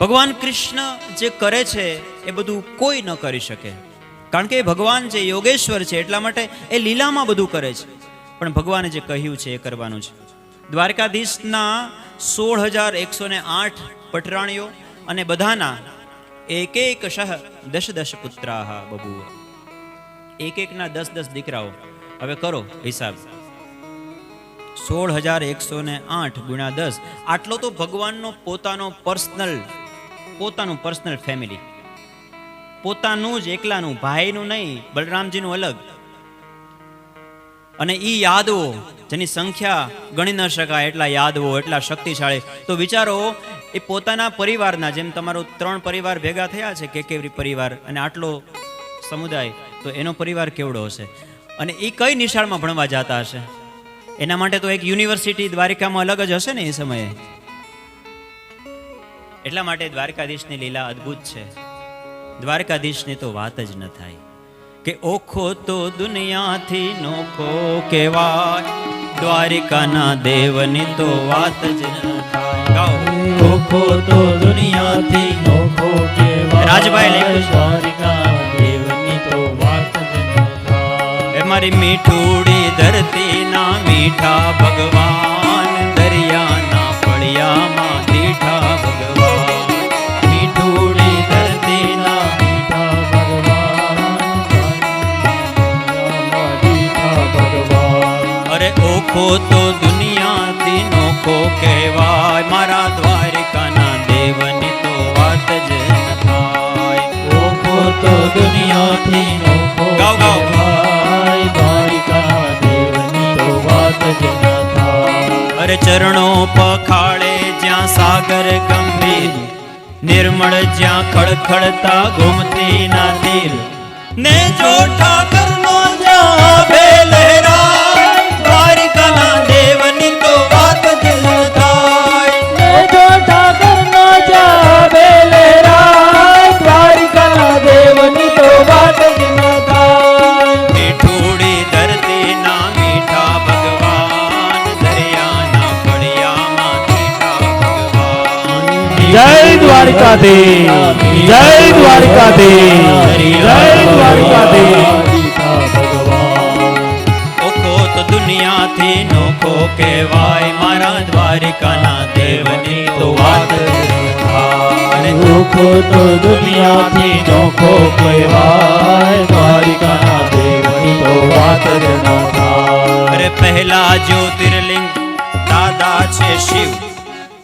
ભગવાન કૃષ્ણ જે કરે છે એ બધું કોઈ ન કરી શકે, કારણ કે એ ભગવાન છે, યોગેશ્વર છે. એટલા માટે એ લીલામાં બધું કરે છે, પણ ભગવાને જે કહ્યું છે એ કરવાનું છે. દ્વારકાધીશના 16,108 પટરાણીઓ અને બધાના એક શહ 10 પુત્રાહ બબુવ. એકના 10 દીકરાઓ. હવે કરો હિસાબ, 16,108 ગુણ્યા 10. આટલો તો ભગવાનનો પોતાનું પર્સનલ ફેમિલી, પોતાનું જ એકલાનું, ભાઈનું નહીં, બલરામજીનું અલગ. અને ઈ યાદવો જેની સંખ્યા ગણી ન શકાય, એટલા યાદવો, એટલા શક્તિશાળી. તો વિચારો એ પોતાના પરિવારના, જેમ તમારો 3 પરિવાર ભેગા થયા છે, કેકેવરી પરિવાર, અને આટલો સમુદાય, તો એનો પરિવાર કેવડો હશે. અને એ કઈ નિશાળમાં ભણવા જતા હશે? એના માટે તો એક યુનિવર્સિટી દ્વારિકામાં અલગ જ હશે ને એ સમયે. એટલા માટે દ્વારકાધીશની લીલા અદ્ભુત છે. દ્વારકાધીશની તો વાત જ ન થાય કે ઓખો તો દુનિયાથી નોખો કહેવાય, દ્વારિકાના દેવની તો વાત જ ન થાય. ગાઓ. ઓખો તો દુનિયાથી નોખો કહેવાય, રાજભાઈ લખ્યું છે. દ્વારિકા દેવની તો વાત જ ન થાય. એ મારી મીઠુડી ધરતીના મીઠા ભગવાન, દરિયાના ફળિયામાં દીઠા ભગવાન. મીઠુડી ધરતીના મીઠા ભગવાન, મીઠા ભગવાન. અરે ઓખો તો દુનિયાથી નોખો કહેવાય, મારા દ્વારિકાના દેવની તો વાત જ ન થાય. ઓખો તો દુનિયાથી નોખો ગાઓ, ગાઓ. કહેવાય, દ્વારિકા દેવની તો વાત જ ન થાય. અરે ચરણો પખાળે જ્યાં સાગર ગંભીર, નિર્મળ જ્યાં ખળખળતા ગોમતી ના તીર, ને જો ઠાકરનો જ્યાં બેલરા, દ્વારિકાના દેવની તો વાત જ ન થાય. ને જો ઠાકરનો જાવે લહેરાય, દ્વારિકા દેવની તો વાત જ ન થાય. મીઠુડી ધરતીના મીઠા ભગવાન, દરિયાના ફળિયામાં દીઠા ભગવાન. જય દ્વારકાધીશ, જય દ્વારકાધીશ, જય દ્વારકાધીશ. ઓખો તો દુનિયાથી નોખો કહેવાય, મારા દ્વારિકાના દેવની તો વાત જ ન થાય. ઓખો તો દુનિયાથી નોખો કહેવાય, દ્વારિકાના દેવની તો વાત જ ન થાય. અરે પહેલા જ્યોતિર્લિંગ દાદા છે શિવ,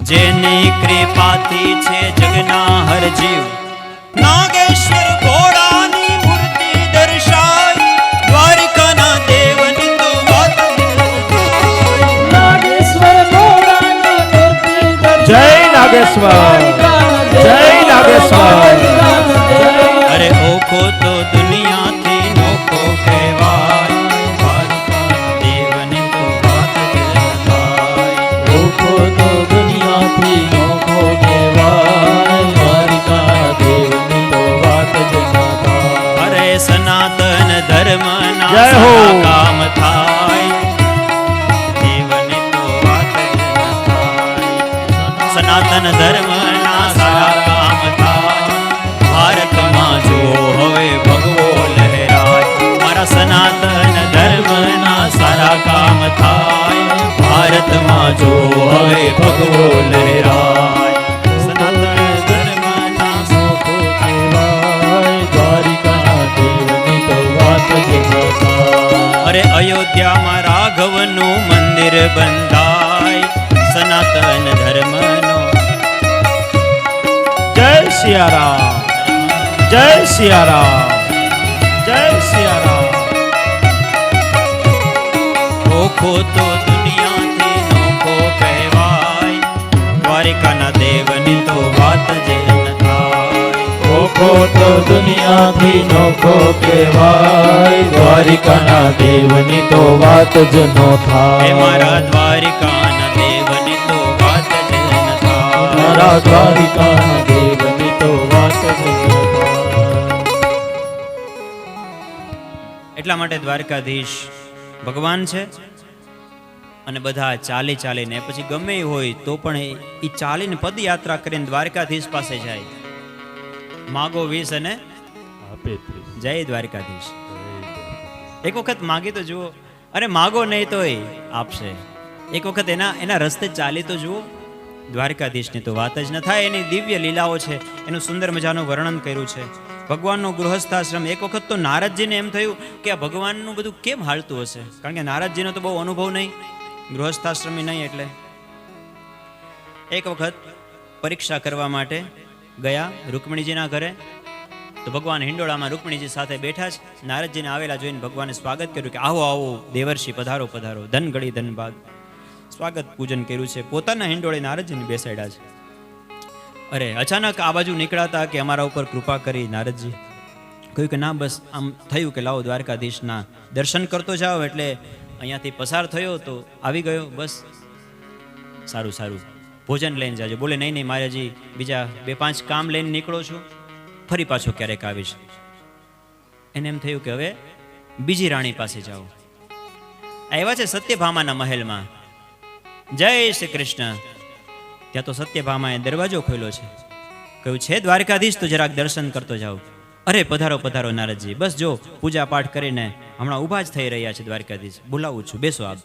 જેની કૃપાથી છે જગના હર જીવ. નાગેશ્વર ઘોડાની મૂર્તિ દર્શાય, દ્વારિકાના દેવની તો વાત જ ન થાય. નાગેશ્વર ઘોડાની મૂર્તિ દર્શાય, જય નાગેશ્વર, જય નાગેશ્વર. અરે ઓખો તો દુનિયાથી નોખો કહેવાય, દ્વારિકાના દેવની તો વાત જ ન થાય. ઓખો તો દુનિયાથી નોખો કહેવાય, દ્વારિકા દેવની તો વાત જ ન થાય. અરે સનાતન ધર્મના જય હો. સારા કામ થાય, દેવની તો વાત જ ન થાય. સનાતન ધર્મના સારા કામ થાય, ભારતમાં જો હવે ભગવો લહેરાય, મારા સનાતન ધર્મના સારા કામ થાય, ભારતમાં જો હવે ભગવો લહેરાય. સનાતન ધર્મના નોખો કહેવાય, દ્વારિકા દેવની તો વાત જ ન થાય. અરે અયોધ્યામાં રાઘવનું મંદિર બંધાય, સનાતન ધર્મનો જય સિયારામ, જય સિયારામ, જય સિયારામ. ઓખો તો દુનિયાથી નોખો કહેવાય, દ્વારિકાના દેવની તો વાત જ ન થાય. ઓખો તો દુનિયાથી નોખો કહેવાય, દ્વારિકાના દેવની તો વાત જ ન હે થાય. મારા દ્વારિકાના દેવની તો વાત જ ન થાય. મારા દ્વારિકાના દેવની તો વાત જ ન થાય. એટલા માટે દ્વારકાધીશ ભગવાન છે, અને બધા ચાલી ચાલીને પછી ગમે એ હોય તો પણ એ ચાલીને પદયાત્રા કરીને દ્વારકાધીશ પાસે જાય. માગો 20 અને જય દ્વારકાધીશ. એક વખત માગી તો જુઓ. અરે માગો નહીં તો એ આપશે. એક વખત એના રસ્તે ચાલી તો જુઓ. દ્વારકાધીશની તો વાત જ ન થાય. એની દિવ્ય લીલાઓ છે, એનું સુંદર મજાનું વર્ણન કર્યું છે. ભગવાનનો ગૃહસ્થાશ્રમ. એક વખત તો નારદજીને એમ થયું કે આ ભગવાનનું બધું કેમ હાલતું હશે, કારણ કે નારદજીનો તો બહુ અનુભવ નહીં, ગૃહસ્થાશ્રમી નહીં. એટલે એક વખત પરીક્ષા કરવા માટે ગયા રૂકમણીજીના ઘરે. તો ભગવાન હિંડોળામાં રૂકમણીજી સાથે બેઠા છે. નારદજીને આવેલા જોઈને ભગવાને સ્વાગત કર્યું કે આવો આવો દેવર્ષિ, પધારો પધારો, ધન ગળી ધન ભાગ. સ્વાગત પૂજન કર્યું છે. પોતાના હિંડોળે નારદજીને બેસાડ્યા છે. અરે અચાનક આ બાજુ નીકળાતા કે અમારા ઉપર કૃપા કરી નારદજી. કહ્યું કે ના, બસ આમ થયું કે લાવો દ્વારકાધીશના દર્શન કરતો જાઓ, એટલે અહીંયાથી પસાર થયો તો આવી ગયો. બસ સારું સારું, ભોજન લઈને જાજો. બોલે નહીં નહીં, મારે હજી બીજા 2-5 કામ લઈને નીકળો છું, ફરી પાછો ક્યારેક આવીશ. એને એમ થયું કે હવે બીજી રાણી પાસે જાઓ. આવ્યા છે સત્યભામાના મહેલમાં. જય શ્રી કૃષ્ણ. ત્યાં તો સત્યભામાએ દરવાજો ખોલ્યો છે. કહ્યું છે દ્વારકાધીશ, તો જરાક દર્શન કરતો જાઓ. અરે પધારો પધારો નારદજી, બસ જો પૂજા પાઠ કરીને હમણાં ઊભા જ થઈ રહ્યા છે દ્વારકાધીશ, બોલાવું છું, બેસો આપ.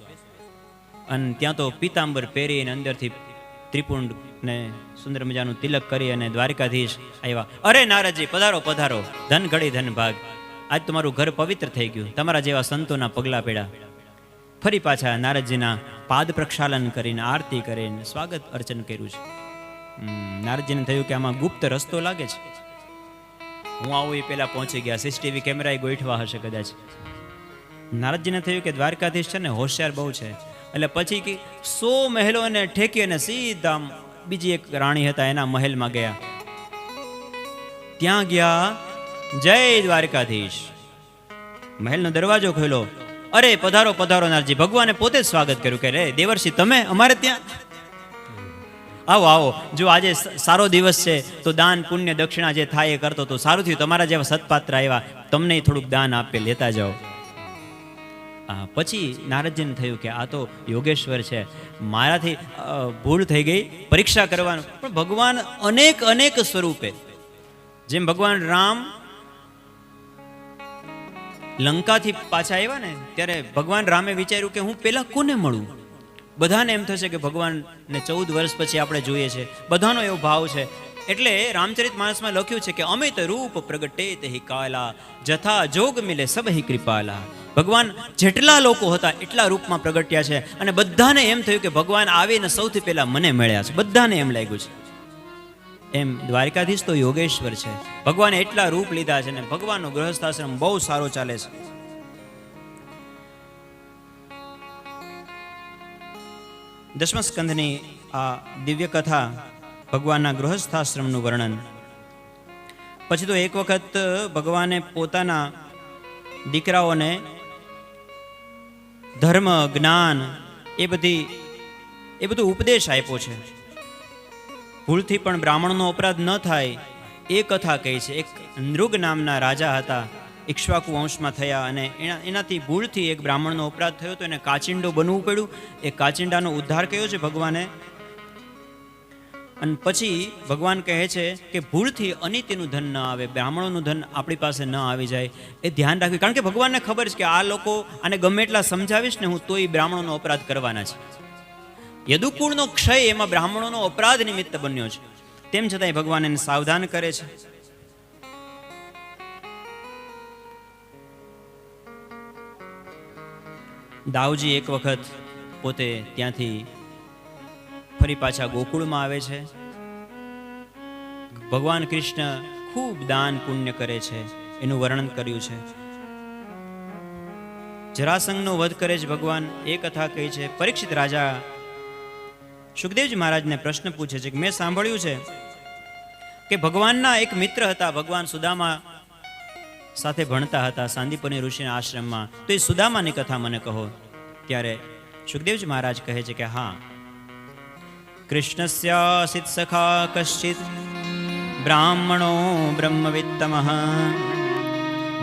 અને ત્યાં તો પીતાંબર પહેરીને અંદરથી ત્રિપુંડ ને સુંદર મજાનું તિલક કરી અને દ્વારકાધીશ આવ્યા. અરે નારદજી પધારો પધારો, ધન ઘડી ધન ભાગ, આજ તમારું ઘર પવિત્ર થઈ ગયું, તમારા જેવા સંતોના પગલા પેડા. ફરી પાછા નારદજીના પાદ પ્રક્ષાલન કરીને આરતી કરીને સ્વાગત અર્ચન કર્યું છે. નારદજીને થયું કે આમાં ગુપ્ત રસ્તો લાગે છે. હું આવું એ પહેલા પહોંચી ગયા, સીસીટીવી કેમેરા ગોઠવા હશે કદાચ. નારદજીને થયું કે દ્વારકાધીશ છે ને હોશિયાર બહુ છે, એટલે પછી કે 100 મહેલોને ઠેકી અને સીધા બીજી એક રાણી હતા એના મહેલમાં ગયા. ત્યાં ગયા, જય દ્વારકાધીશ. મહેલનો દરવાજો ખોલ્યો. અરે પધારો પધારો નારજી, ભગવાને પોતે જ સ્વાગત કર્યું કે રે દેવર્ષિ તમે અમારે ત્યાં આવો આવો. જો આજે સારો દિવસ છે તો દાન પુણ્ય દક્ષિણા જે થાય એ કરતો તો સારું થયું, તમારા જેવા સત્પાત્ર આવ્યા, તમને થોડુંક દાન આપે, લેતા જાઓ. પછી નારદજીને થયું કે આ તો યોગેશ્વર છે, મારાથી ભૂલ થઈ ગઈ, પરીક્ષા કરવાનું. પણ ભગવાન અનેક અનેક સ્વરૂપે, જેમ ભગવાન રામ લંકાથી પાછા આવ્યા ને ત્યારે ભગવાન રામે વિચાર્યું કે હું પેલા કોને મળું. બધાને એમ થશે કે ભગવાનને 14 વર્ષ પછી આપણે જોઈએ છે, બધાનો એવો ભાવ છે. એટલે રામચરિત માનસમાં લખ્યું છે કે અમિત રૂપ પ્રગટે તેહિ કાલા, જથા જોગ મિલે સબહિ કૃપાલા. ભગવાન જેટલા લોકો હતા એટલા રૂપમાં પ્રગટ્યા છે અને બધાને એમ થયું કે ભગવાન આવીને સૌથી પહેલા મને મળ્યા છે, બધાને એમ લાગ્યું છે. એમ દ્વારકાધીશ તો યોગેશ્વર છે, ભગવાને એટલા રૂપ લીધા છે ને ભગવાનનો ગૃહસ્થાશ્રમ બહુ સારો ચાલે છે. દશમ સ્કંધની આ દિવ્ય કથા, ભગવાનના ગૃહસ્થાશ્રમનું વર્ણન. પછી તો એક વખત ભગવાને પોતાના દીકરાઓને ધર્મ જ્ઞાન એ બધું ઉપદેશ આપ્યો છે. ભૂલથી પણ બ્રાહ્મણનો અપરાધ ન થાય એ કથા કહી છે. એક નૃગ નામના રાજા હતા, ઇક્ષ્વાકુ વંશમાં થયા, અને એનાથી ભૂલથી એક બ્રાહ્મણનો અપરાધ થયો તો એને કાચિંડો બનવું પડ્યું. એ કાચિંડાનો ઉદ્ધાર કર્યો છે ભગવાને. અને પછી ભગવાન કહે છે કે ભૂલથી અનિતિનું ધન ન આવે, બ્રાહ્મણોનું ધન આપણી પાસે ન આવી જાય, એ ધ્યાન રાખવી. કારણ કે ભગવાનને ખબર છે કે આ લોકો આને ગમે એટલા સમજાવીશ ને હું, તોય બ્રાહ્મણોનો અપરાધ કરવાના છે. યદુકુળનો ક્ષય એમાં બ્રાહ્મણોનો અપરાધ નિમિત્ત બન્યો છે. તેમ છતાંય ભગવાન એને સાવધાન કરે છે. દાઉજી એક વખત પોતે ત્યાંથી ફરી પાછા ગોકુળમાં આવે છે. ભગવાન કૃષ્ણ ખૂબ દાન પુણ્ય કરે છે, એનું વર્ણન કર્યું છે. જરાસંઘનો વધ કરે છે ભગવાન, એ કથા કહી છે. પરીક્ષિત રાજા સુખદેવજી મહારાજને પ્રશ્ન પૂછે છે કે મેં સાંભળ્યું છે કે ભગવાનના એક મિત્ર હતા, ભગવાન સુદામા સાથે ભણતા હતા સાંદીપની ઋષિના આશ્રમમાં, તો એ સુદામાની કથા મને કહો. ત્યારે સુખદેવજી મહારાજ કહે છે કે હા, કૃષ્ણસ્યાસિત સખા કશ્ચિત બ્રાહ્મણો બ્રહ્મવિત્તમઃ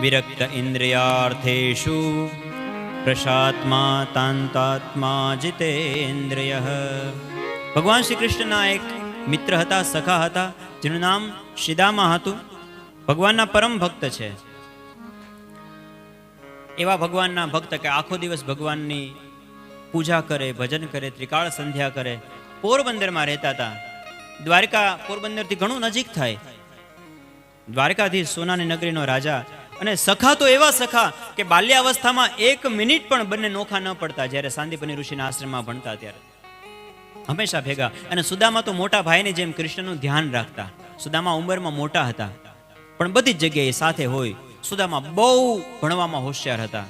વિરક્ત ઇન્દ્રિયાર્થેષુ પ્રશાત્મા તાંતાત્મા જીતેન્દ્રિયઃ. ભગવાન શ્રી કૃષ્ણના એક મિત્ર હતા, સખા હતા, જેનું નામ સુદામા હતું. ભગવાનના પરમ ભક્ત છે. એવા ભગવાનના ભક્ત કે આખો દિવસ ભગવાનની પૂજા કરે, ભજન કરે, ત્રિકાળ સંધ્યા કરે. પોરબંદરમાં રહેતા હતા. દ્વારકા પોરબંદરથી ઘણું નજીક થાય. દ્વારકાધીશ સોનાની નગરીનો રાજા, અને સખા તો એવા સખા કે બાલ્યાવસ્થામાં 1 મિનિટ પણ બંને નોખા ન પડતા. જ્યારે સાંદીપની ઋષિના આશ્રમમાં ભણતા ત્યારે હંમેશા ભેગા. અને સુદામા તો મોટા ભાઈની જેમ કૃષ્ણનું ધ્યાન રાખતા. સુદામા ઉંમરમાં મોટા હતા પણ બધી જ જગ્યાએ સાથે હોય. સુદામા બહુ ભણવામાં હોશિયાર હતા.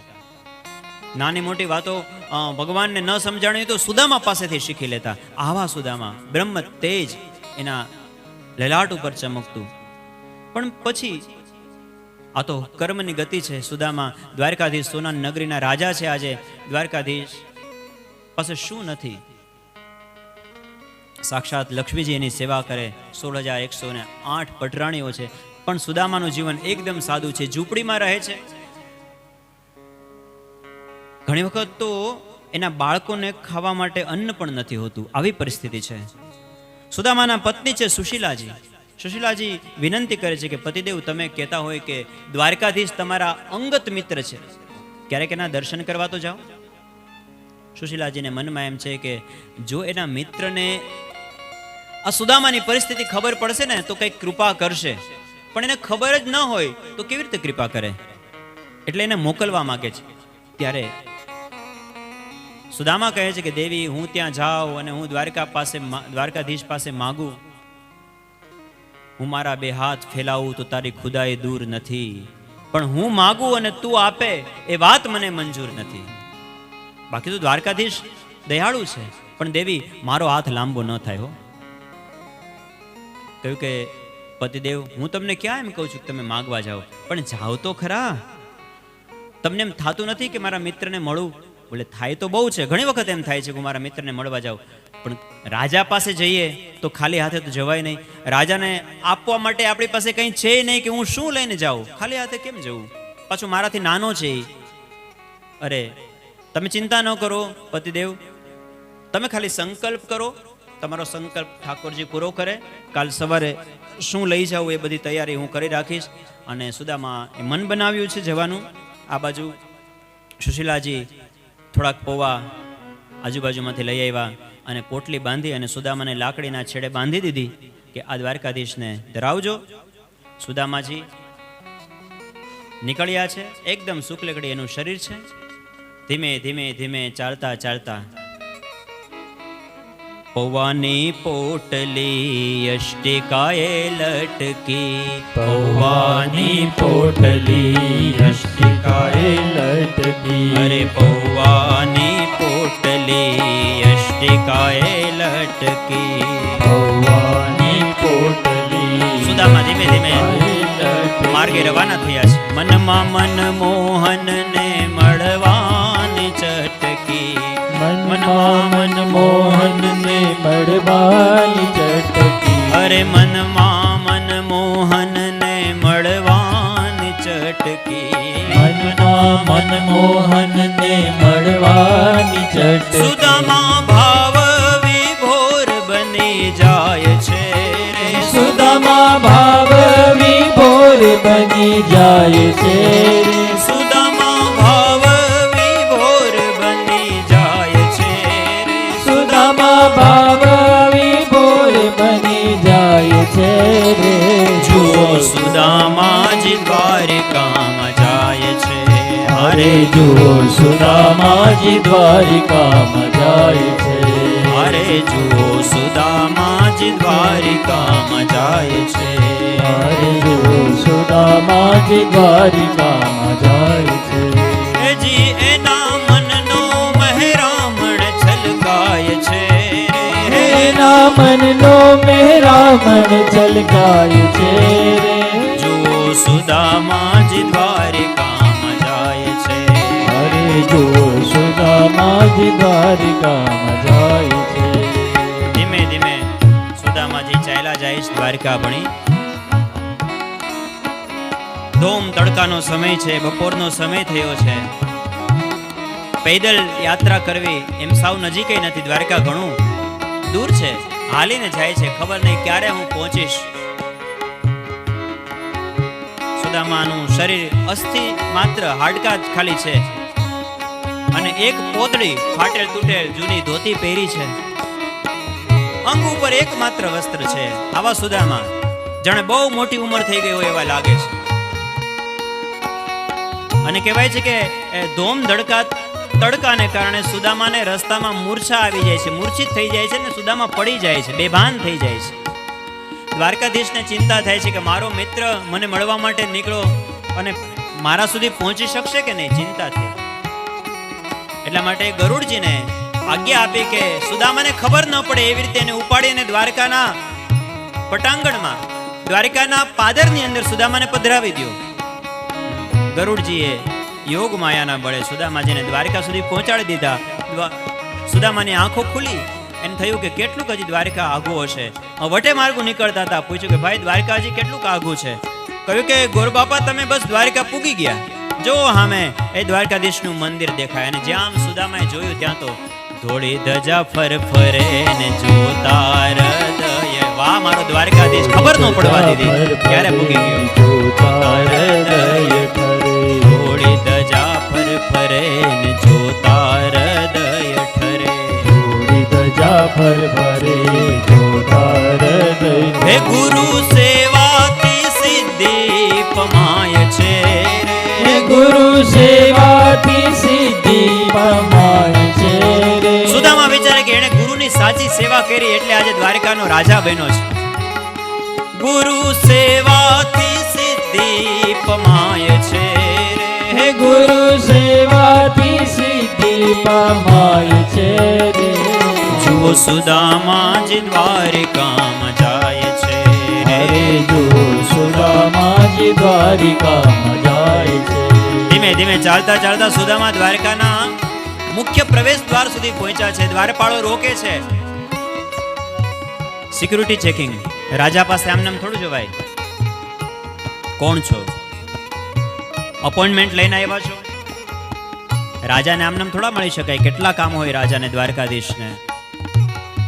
નાની મોટી વાતો ભગવાનને ન સમજાણી તો સુદામા પાસેથી શીખી લેતા. આવા સુદામા, બ્રહ્મ તેજ એના લલાટ ઉપર ચમકતું. પણ પછી આ તો કર્મની ગતિ છે. સુદામા દ્વારકાધીશ સોનાની નગરીના રાજા છે. આજે દ્વારકાધીશ પાસે શું નથી, સાક્ષાત લક્ષ્મીજી એની સેવા કરે. 16,108 પટરાણીઓ છે. પણ સુદામાનું જીવન એકદમ સાદું છે, ઝૂંપડીમાં રહે છે. ઘણી વખત તો એના બાળકોને ખાવા માટે અન્ન પણ નથી હોતું, આવી પરિસ્થિતિ છે. સુદામાના પત્ની છે સુશીલાજી. સુશીલાજી વિનંતી કરે છે કે પતિદેવ, તમે કહેતા હોય કે દ્વારકાધીશ તમારા અંગત મિત્ર છે, ક્યારેક એના દર્શન કરવા તો જાઓ. સુશીલાજીને મનમાં એમ છે કે જો એના મિત્રને આ સુદામાની પરિસ્થિતિ ખબર પડશે ને તો કંઈક કૃપા કરશે, પણ એને ખબર જ ન હોય તો કેવી રીતે કૃપા કરે, એટલે એને મોકલવા માંગે છે. ત્યારે સુદામા કહે છે કે દેવી, હું ત્યાં જાઉં અને હું દ્વારકાધીશ પાસે માગું, હું મારા બે હાથ ફેલાવું તો તારી ખુદાઈ દૂર નથી, પણ હું માગું અને તું આપે એ વાત મને મંજૂર નથી. બાકી તો દ્વારકાધીશ દયાળુ છે, પણ દેવી મારો હાથ લાંબો ન થાય હો. કહ્યું કે પતિદેવ, હું તમને ક્યાં એમ કહું છું કે તમે માગવા જાઓ, પણ જાઓ તો ખરા. તમને એમ થતું નથી કે મારા મિત્રને મળું? બોલે થાય તો બહુ છે, ઘણી વખત એમ થાય છે કે મારા મિત્રને મળવા જાઉં, પણ રાજા પાસે જઈએ તો ખાલી હાથે તો જવાય નહીં. રાજાને આપવા માટે આપણી પાસે કંઈ છે નહીં કે હું શું લઈને જાઉં, ખાલી હાથે કેમ જવું? પાછું મારાથી નાનો છે. અરે તમે ચિંતા ન કરો પતિદેવ, તમે ખાલી સંકલ્પ કરો, તમારો સંકલ્પ ઠાકોરજી પૂરો કરે, કાલ સવારે શું લઈ જાઉં એ બધી તૈયારી હું કરી રાખીશ. અને સુદામા એ મન બનાવ્યું છે જવાનું. આ બાજુ સુશીલાજી થોડાક પૌવા આજુબાજુમાંથી લઈ આવ્યા અને પોટલી બાંધી અને સુદામાને લાકડીના છેડે બાંધી દીધી કે આ દ્વારકાધીશને ધરાવજો. સુદામાજી નીકળ્યા છે, એકદમ શુક્લકડી એનું શરીર છે. ધીમે ધીમે ધીમે ચાલતા ચાલતા પૌવાની પોટલી અષ્ટિકાએ લટકી, પૌવાની પોટલી અષ્ટિકાએ લટકી. અરે પૌવાની પોટલી અષ્ટિકાએ લટકી. પૌવાની પોટલી સુદામા ધીમે ધીમે લટકી. માર્ગે રવાના થયા છે. મનમાં મનમોહનને મળવાની ચટકી, મનમાં મનમોહનને મળવાની ચટકી. અરે મનમાં મનમોહનને મળવાની ચટકી. મનમાં મનમોહનને મળવાની ચટકી. સુદામા ભાવ વિભોર બની જાય છે રે. સુદામા ભાવ વિભોર બની જાય છે રે. સુદામા ભાવ વિભોર બની જાય છે રે. સુદામા ભાવ વિભોર બની જાય છે રે. જુઓ સુદામાજી દ્વારકામાં જાય છે. અરે જુઓ સુદામાજી દ્વારિકામાં જાય છે. અરે જુઓ સુદામાજી દ્વારકામાં જાય છે. અરે જુઓ સુદામાજી દ્વારિકામાં જાય છે. જી એના મનનો મહેરામણ છલકાય છે રે. એના મનનો મહેરામણ છલકાય છે રે. જુઓ સુદામાજી દ્વારકામાં જાય છે. અરે જુઓ સુદામાજી દ્વારિકામાં જાય છે. ધીમે ધીમે સુદામાજી ચાલ્યા જાય છે દ્વારકા ભણી. ધોમ તડકાનો સમય છે, બપોરનો સમય થયો છે. પૈદલ યાત્રા કરવી એમ સાવ નજીક નથી, દ્વારકા ઘણું દૂર છે. હાલીને જાય છે, ખબર નહીં ક્યારે હું પહોંચીશ. સુદામાનું શરીર અસ્થિ માત્ર, હાડકા જ ખાલી છે અને એક પોતળી ફાટેલ તૂટેલ જૂની ધોતી પહેરી છે. અંગ ઉપર એકમાત્ર વસ્ત્ર છે. આવા સુદામા જાણે બહુ મોટી ઉંમર થઈ ગઈ હોય એવા લાગે છે. અને કહેવાય છે કે ધોમ તડકાને કારણે સુદામાને રસ્તામાં મૂર્છા આવી જાય છે, મૂર્છિત થઈ જાય છે ને સુદામા પડી જાય છે, બેભાન થઈ જાય છે. દ્વારકાધીશને ચિંતા થાય છે કે મારો મિત્ર મને મળવા માટે નીકળો અને મારા સુધી પહોંચી શકશે કે નહીં, ચિંતા થઈ. એટલા માટે ગરુડજીને આજ્ઞા આપી કે સુદામાને ખબર ન પડે એવી રીતે એને ઉપાડીને દ્વારકાના પટાંગણમાં, દ્વારકાના પાદરની અંદર સુદામાને પધરાવી દો. ગરુડજીએ યોગ માયાના બળે સુદામાજીને દ્વારકા સુધી પહોંચાડી દીધા. સુદામાની આંખો ખુલી. એને થયું કે કેટલુંક હજી દ્વારકા આઘું હશે. વટે માર્ગું નીકળતા હતા. પૂછ્યું કે ભાઈ દ્વારકા હજી કેટલુંક આઘું છે? કહ્યું કે ગોરબાપા તમે બસ દ્વારકા પૂગી ગયા, જો સામે એ દ્વારકાધીશનું મંદિર દેખાય. અને જ્યાં આમ સુદામાએ જોયું ત્યાં તો ધોળી ધજા ફરફરે ને જોતા હૃદય. વાહ મારો દ્વારકાધીશ, ખબર ન પડવા દીધી ક્યારે પૂગી ગયો. જોતા હૃદય ઠરે. ધોળી ધજા ફરફરે ને જોતા હૃદય ઠરે. થોડી ધજા ફરફરે જોતા હૃદય હે ગુરુ સેવાથી સિદ્ધિ પમાય છે રે. હે ગુરુ સેવાથી સિદ્ધિ પમાય છે રે. સુદામા વિચારે કે એણે ગુરુની સાચી સેવા કરી એટલે આજે દ્વારકાનો રાજા બન્યો છે. ગુરુ સેવાથી સિદ્ધિ પમાય છે રે. હે ગુરુ સેવાથી સિદ્ધિ પમાય છે રે. જુઓ સુદામાજી દ્વારકામાં જાય છે હરે રે. જો સુદામાજી દ્વારિકામાં જાય છે. ધીમે ધીમે ચાલતા ચાલતા સુદામા દ્વારકાના મુખ્ય પ્રવેશ દ્વાર સુધી પહોંચ્યા છે. દ્વારપાળો રોકે છે. Security checking. રાજા પાસે આમ નામ થોડું જવાય. કોણ છો? અપોઇન્ટમેન્ટ લઈને આવ્યા છો? રાજાને આમ નામ થોડા મળી શકાય. કેટલા કામ હોય રાજાને, દ્વારકાધીશને.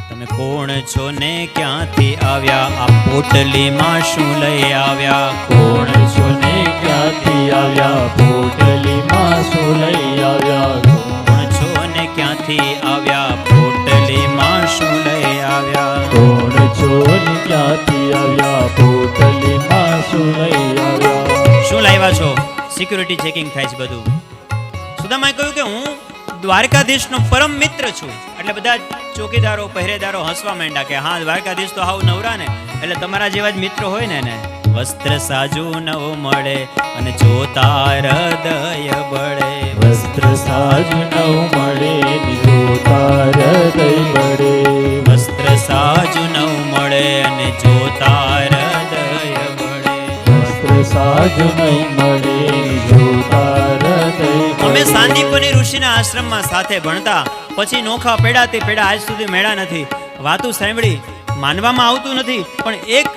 તમે કોણ છો ને ક્યાંથી આવ્યા? આ પોટલીમાં શું લઈ આવ્યા? કોણ છો ને ક્યાંથી આવ્યા? પોટલીમાં શું લઈ આવ્યા? કોણ છો ને ક્યાંથી આવ્યા? પોટલીમાં શું લઈ આવ્યા? કોણ છો ને ક્યાંથી આવ્યા? પોટલીમાં શું લઈ આવ્યા? શું લાવ્યા છો? સિક્યુરિટી ચેકિંગ થાય છે બધું. સુદામાએ કહ્યું કે હું દ્વારકાધીશનો પરમ મિત્ર છું. એટલે બધા ચોકીદારો પહેરેદારો હસવા માંડ્યા કે હા, દ્વારકાધીશ તો હાવ નવરા ને, એટલે તમારા જેવા જ મિત્રો હોય ને. વસ્ત્ર સાજુ નવો મળે અને જોતા હૃદય બળે. વસ્ત્ર સાજ નવ મળે જોતા હૃદય બળે. વસ્ત્ર સાજુ નવ મળે અને જોતા હૃદય બળે. વસ્ત્ર સાજ નહીં મળે જોતા હૃદય બળે. અમે સાંદીપની ઋષિના આશ્રમમાં સાથે ભણતા, પછી નોખા પેડા તે પેડા આજ સુધી મેળા નથી. વાતું સાંભળી, માનવામાં આવતું નથી, પણ એક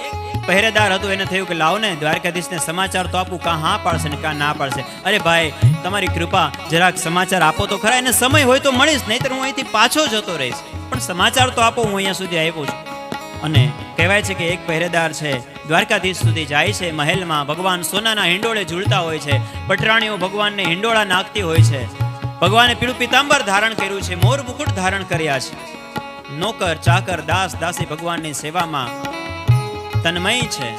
પહેરેદાર હતો. એને થયું કે લાવ ને દ્વારકાધીશને સમાચાર તો આપું, કાં હા પાડશે ને કાં ના પાડશે. અરે ભાઈ, તમારી કૃપા, જરાક સમાચાર આપો તો ખરા. એને સમય હોય તો મળીશ, નહીતર હું અહીંથી પાછો જતો રહીશ, પણ સમાચાર તો આપો, હું અહીંયા સુધી આવ્યો છું. અને કહેવાય છે કે એક પહેરેદાર છે, દ્વારકાધીશ સુધી જાય છે. મહેલમાં ભગવાન સોનાના હિંડોળે ઝૂલતા હોય છે. પટરાણીઓ ભગવાનને હિંડોળા નાખતી હોય છે. ભગવાને પીળું પીતાંબર ધારણ કર્યું છે, મોર મુકુટ ધારણ કર્યા છે. નોકર ચાકર દાસ દાસી ભગવાનની સેવામાં તન્મય છે.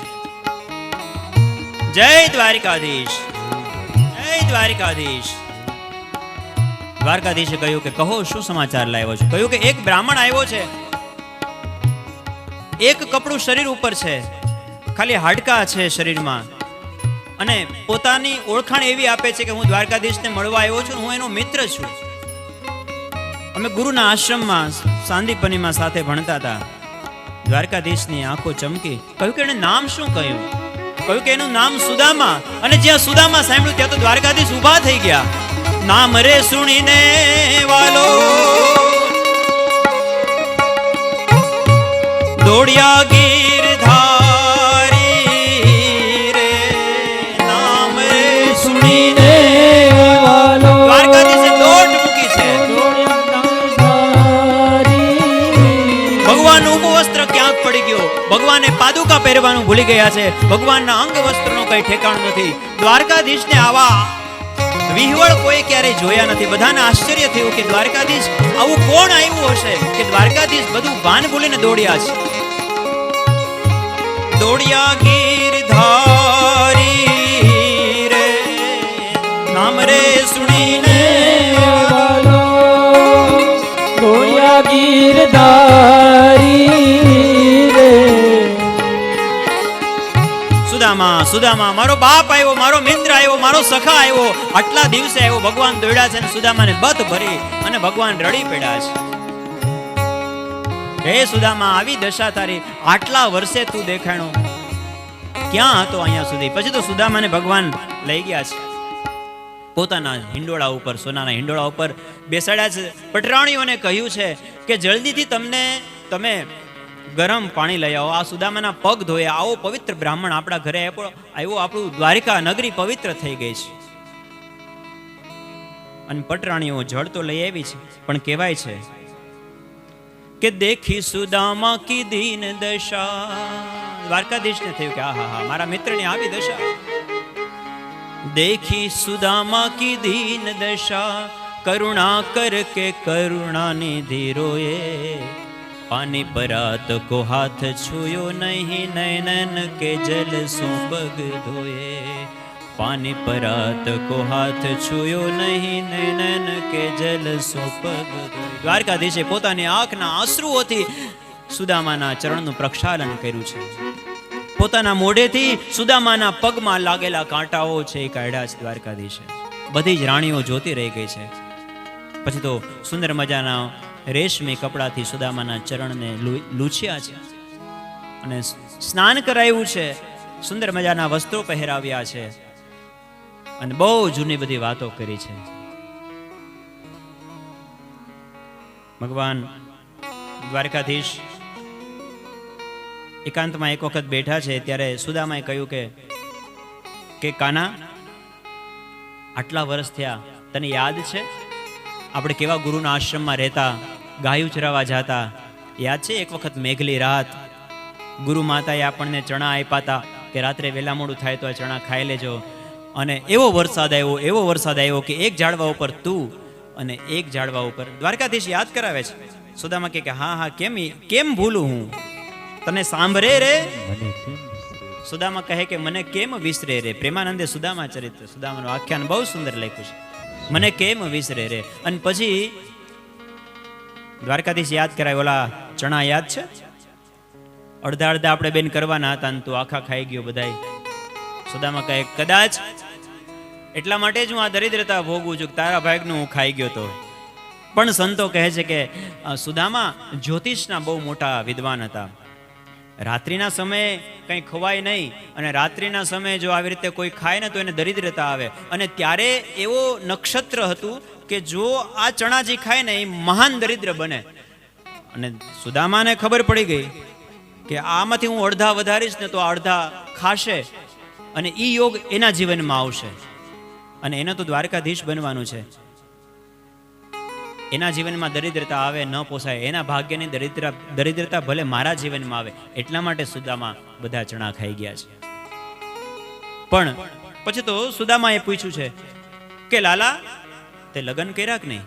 જય દ્વારકાધીશ, જય દ્વારકાધીશ. દ્વારકાધીશે કહ્યું કે કહો શું સમાચાર લાવ્યો છો? કહ્યું કે એક બ્રાહ્મણ આવ્યો છે, એક કપડું શરીર ઉપર છે, ખાલી હાડકા છે શરીરમાં, અને પોતાની ઓળખાણ એવી આપે છે કે હું દ્વારકાધીશને મળવા આવ્યો છું, હું એનો મિત્ર છું. અમે ગુરુના આશ્રમમાં સાંદીપનીમાં સાથે ભણતા હતા. દ્વારકાધીશની આંખો ચમકી. કહ્યું કે એને નામ શું કહ્યું? કહ્યું કે એનું નામ સુદામા. અને જ્યાં સુદામા સાંભળ્યું ત્યાં તો દ્વારકાધીશ ઊભા થઈ ગયા. નામ રે સુણીને વાલો દોડિયા ગીરધારી રે. નામ રે સુણીને વાલો દ્વારકાધીશે દોટ મૂકી છે. ભગવાનનું ઉપવસ્ત્ર ક્યાંક પડી ગયો. ભગવાને પાદુકા પહેરવાનું ભૂલી ગયા છે. ભગવાનના અંગ વસ્ત્રનો કઈ ઠેકાણું નથી. દ્વારકાધીશને આવા વિહવળ કોઈ ક્યારેય જોયા નથી. બધાને આશ્ચર્ય થયું કે દ્વારકાધીશ આવું કોણ આવ્યું હશે કે દ્વારકાધીશ બધું ભાન ભૂલીને દોડ્યા છે. દોડિયા ગીરધારી રે. નામ રે સુણીને વાલો દોડિયા ગીરધારી રે. સુદામા, સુદામા, મારો બાપ આવ્યો, મારો મિત્ર આવ્યો, મારો સખા આવ્યો, આટલા દિવસે આવ્યો. ભગવાન દોડ્યા છે અને સુદામાને બત ભરી અને ભગવાન રડી પડ્યા છે. હે સુદામા, આવી દશા તારી, આટલા વર્ષે તું દેખાણો, ક્યાં હતો અહીંયા સુધી? પછી તો સુદામાને ભગવાન લઈ ગયા છે. પોતાના હિંડોળા ઉપર, સોનાના હિંડોળા ઉપર બેસાડ્યા છે. પટરાણીઓને કહ્યું છે કે જલ્દીથી તમે ગરમ પાણી લઈ આવો, આ સુદામાના પગ ધોએ, આવો પવિત્ર બ્રાહ્મણ આપણા ઘરે આવ્યો, આપણું દ્વારિકા નગરી પવિત્ર થઈ ગઈ છે. અને પટરાણીઓ જળ તો લઈ આવી છે, પણ કહેવાય છે કે દેખી સુદામા કી દીન દશા. દ્વારકાધીશને થયું કે આહા, મારા મિત્રની આવી દશા. દેખી સુદામા કી દીન દશા, કરુણા કર કે કરુણા નિધિ રોએ. પાની પરાત કો હાથ છુયો નહીં, નયન કે જલ સો પગ ધોએ. પાની પરાત કો હાથ છુયો નહીં, નયન કે જલ સો પગ ધોએ. દ્વારકાધીશે પોતાની આંખના આંસુઓથી સુદામાના ચરણનું પ્રક્ષાલન કર્યું છે. પોતાના મોઢેથી સુદામાના પગમાં લાગેલા કાંટાઓ છે એ કાઢ્યા છે દ્વારકાધીશે. બધી જ રાણીઓ જોતી રહી ગઈ છે. પછી તો સુંદર મજાના રેશમી કપડાથી સુદામાના ચરણને લૂછ્યા છે અને સ્નાન કરાવ્યું છે. સુંદર મજાના વસ્ત્રો પહેરાવ્યા છે અને બહુ જૂની બધી વાતો કરી છે. ભગવાન દ્વારકાધીશ એકાંતમાં એક વખત બેઠા છે ત્યારે સુદામાએ કહ્યું કે કાના, આટલા વર્ષ થયા, તને યાદ છે આપણે કેવા ગુરુના આશ્રમમાં રહેતા, ગાયું ચરાવવા જાતા? યાદ છે એક વખત મેઘલી રાત ગુરુ માતાએ આપણને ચણા આપ્યા હતા કે રાત્રે વહેલા મોડું થાય તો આ ચણા ખાઈ લેજો. અને એવો વરસાદ આવ્યો કે એક ઝાડવા ઉપર તું અને એક ઝાડવા ઉપર દ્વારકાધીશ યાદ કરાવે છે. સુદામા કે હા, કેમ ભૂલું હું તને સાંભળે રે. સુદામા કહે કે મને કેમ વિસરે રે. પ્રેમાનંદે સુદામા ચરિત્ર, સુદામાનું આખ્યાન બહુ સુંદર લખ્યું છે. મને કેમ વિસરે રે. અને પછી દ્વારકાધીશ યાદ કરાય, ઓલા ચણા યાદ છે, અડધા આપણે બેન કરવાના હતા તું આખા ખાઈ ગયો બધાય. સુદામા કહે કદાચ એટલા માટે જ હું આ દરિદ્રતા ભોગવું છું, તારા ભાગનું હું ખાઈ ગયો તો. પણ સંતો કહે છે કે સુદામા જ્યોતિષના બહુ મોટા વિદ્વાન હતા. રાત્રિના સમયે કંઈ ખવાય નહીં, અને રાત્રિના સમયે જો આવી રીતે કોઈ ખાય ને તો એને દરિદ્રતા આવે. અને ત્યારે એવો નક્ષત્ર હતું કે જો આ ચણાજી ખાય ને એ મહાન દરિદ્ર બને. અને સુદામાને ખબર પડી ગઈ કે આમાંથી હું અડધા વધારીશ ને તો અડધા ખાશે અને ઈ યોગ એના જીવનમાં આવશે. અને એને તો દ્વારકાધીશ બનવાનું છે. એના જીવનમાં દરિદ્રતા આવે ન પોસાય, એના ભાગ્યની દરિદ્રતા ભલે મારા જીવનમાં આવે, એટલા માટે સુદામા બધા ચણા ખાઈ ગયા છે. પણ પછી તો સુદામાએ પૂછ્યું છે કે લાલા તે લગ્ન કર્યા કે નહીં?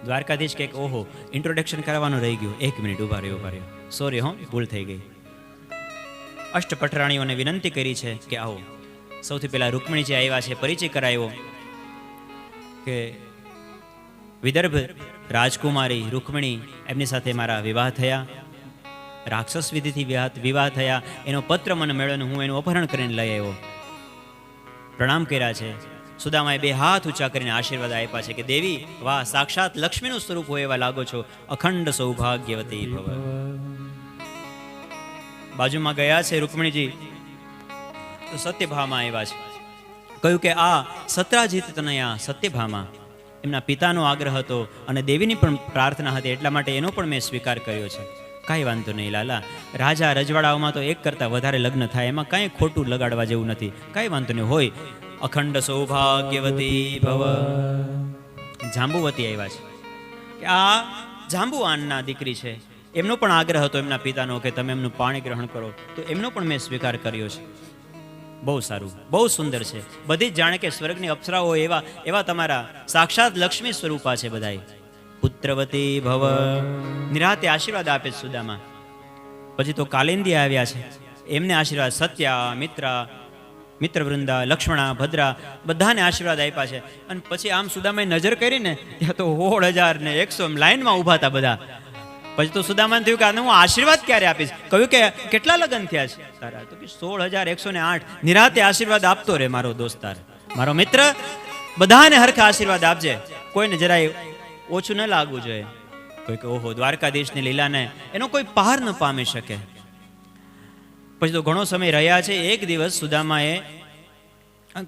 દ્વારકાધીશ કે ઓહો, ઇન્ટ્રોડક્શન કરવાનું રહી ગયું, 1 મિનિટ ઉભા રહ્યો, સોરી ભૂલ થઈ ગઈ. અષ્ટપટરાણીઓને વિનંતી કરી છે કે આવો. સૌથી પહેલા રૂકમણીજી આવ્યા છે, પરિચય કરાયો કે વિદર્ભ રાજકુમારી રૂકમણી, એમની સાથે મારા વિવાહ થયા, રાક્ષસ વિધિથી વિવાહ થયા. એનો પત્ર મને મળ્યો અને હું એનું અપહરણ કરીને લઈ આવ્યો. પ્રણામ કર્યા છે. સુદામાએ 2 હાથ ઊંચા કરીને આશીર્વાદ આપ્યા છે કે દેવી, વાહ, સાક્ષાત લક્ષ્મીનું સ્વરૂપ હોય એવા લાગો છો, અખંડ સૌભાગ્યવતી ભવ. બાજુમાં ગયા છે રૂકમણીજી તો સત્યભામા આવ્યા છે. કહ્યું કે આ સત્રાજીત તનયા સત્યભામા, એમના પિતાનો આગ્રહ હતો અને દેવીની પણ પ્રાર્થના હતી, એટલા માટે એનો પણ મેં સ્વીકાર કર્યો છે. કાંઈ વાંધો નહીં લાલા, રાજા રજવાડાઓમાં તો એક કરતાં વધારે લગ્ન થાય, એમાં કાંઈ ખોટું લગાડવા જેવું નથી, કાંઈ વાંધો નહીં હોય. અખંડ સૌભાગ્યવતી ભવ. જાંબુવતી આવ્યા છે કે આ જાંબુવાનના દીકરી છે, એમનો પણ આગ્રહ હતો એમના પિતાનો કે તમે એમનું પાણી ગ્રહણ કરો, તો એમનો પણ મેં સ્વીકાર કર્યો છે. બહુ સારું, બહુ સુંદર છે. બધી જ જાણે કે સ્વર્ગની અપ્સરાઓ એવા તમારા સાક્ષાત લક્ષ્મી સ્વરૂપા છે બધાય. પુત્રવતી ભવ. નિરાતે આશીર્વાદ આપે છે સુદામા. પછી તો કાલિંદી આવ્યા છે, એમને આશીર્વાદ, સત્યા, મિત્રવૃંદા, લક્ષ્મણા, ભદ્રા, બધાને આશીર્વાદ આપ્યા છે. અને પછી આમ સુદામાએ નજર કરીને ત્યાં તો 16,100 લાઈનમાં ઊભા હતા બધા. પછી તો સુદામાને થયું કે આને હું આશીર્વાદ ક્યારે આપીશ? કહ્યું કે કેટલા લગ્ન થયા છે તારા? તો કે 16,108. નિરાતે આશીર્વાદ આપતો રે મારો દોસ્તાર, મારો મિત્ર, બધાને હરખા આશીર્વાદ આપજે, કોઈને જરાય ઓછું ન લાગવું જોઈએ. કોઈ કે ઓહો, દ્વારકાધીશની લીલાને એનો કોઈ પાર ન પામી શકે. પછી તો ઘણો સમય રહ્યા છે. એક દિવસ સુદામાએ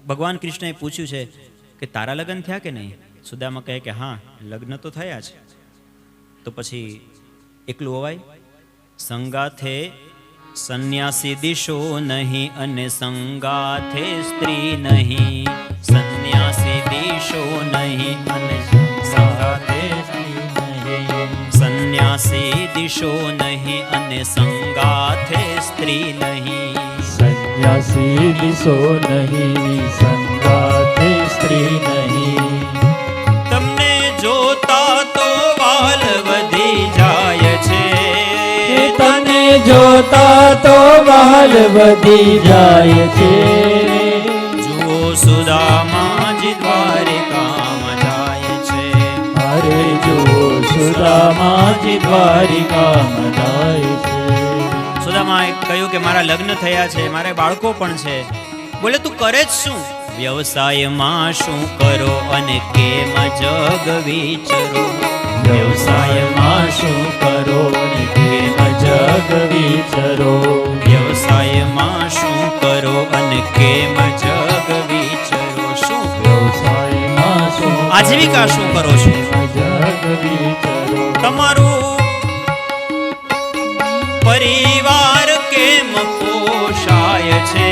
ભગવાન કૃષ્ણએ પૂછ્યું છે કે તારા લગ્ન થયા કે નહીં? સુદામા કહે કે હા, લગ્ન તો થયા છે. તો પછી એકલું હોવાય? સંગાથે સંન્યાસી દિશો નહીં અને સંગાથે સ્ત્રી નહીં. સંન્યાસી દિશો નહીં અને સંગાથે સ્ત્રી નહીં. સંન્યાસી દિશો નહીં અને સંગાથે સ્ત્રી નહીં. સંન્યાસી દિશો નહીં, સંગાથે સ્ત્રી નહીં. તમને જોતા તો વાલ વધી જાય છે. તને જોતા તો વાલ વધી જાય છે. જુઓ સુદામાજી દ્વારિકામાં જાય છે. અરે જો સુદામાજી દ્વારિકામાં જાય છે. સુદામાએ કહ્યું કે મારા લગ્ન થયા છે, મારા બાળકો પણ છે. બોલે તું કરે જ શું? વ્યવસાયમાં શું કરો અને કેમ જગ વિચરો. વ્યવસાયમાં શું કરો ને કેમ જગ વિચરો. વ્યવસાયમાં શું કરો અને કેમ જગ વિચરો. શું વ્યવસાયમાં શું આજીવિકા શું કરો છો? જગ વિચરો. તમારું પરિવાર કેમ પોષાય છે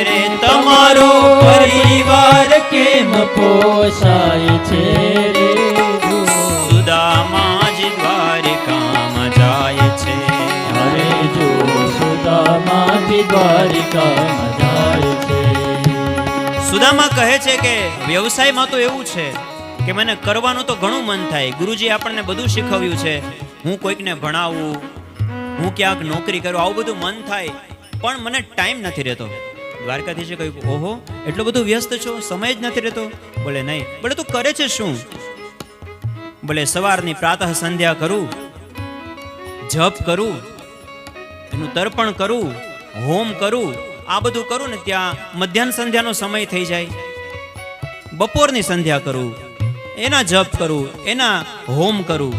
રે? તમારો પરિવાર કેમ પોષાય છે રે? સુદામાજી દ્વારિકામાં જાય છે. અરે જો સુદામાજી દ્વારિકામાં જાય છે. સુદામા કહે છે કે વ્યવસાયમાં તો એવું છે કે મને કરવાનું તો ઘણું મન થાય. ગુરુજી આપણને બધું શીખવ્યું છે. હું કોઈકને ભણાવું, હું ક્યાંક નોકરી કરું, આવું બધું મન થાય, પણ મને ટાઈમ નથી રહેતો. દ્વારકાધીશે કહ્યું, ઓહો એટલો બધો વ્યસ્ત છો, સમય જ નથી રહેતો? બોલે નહીં. બોલે તું કરે છે શું? બોલે સવારની પ્રાતઃ સંધ્યા કરું, જપ કરું, એનું તર્પણ કરું, હોમ કરું, આ બધું કરું ને ત્યાં મધ્યાહન સંધ્યાનો સમય થઈ જાય. બપોરની સંધ્યા કરું, એના જપ કરું, એના હોમ કરું.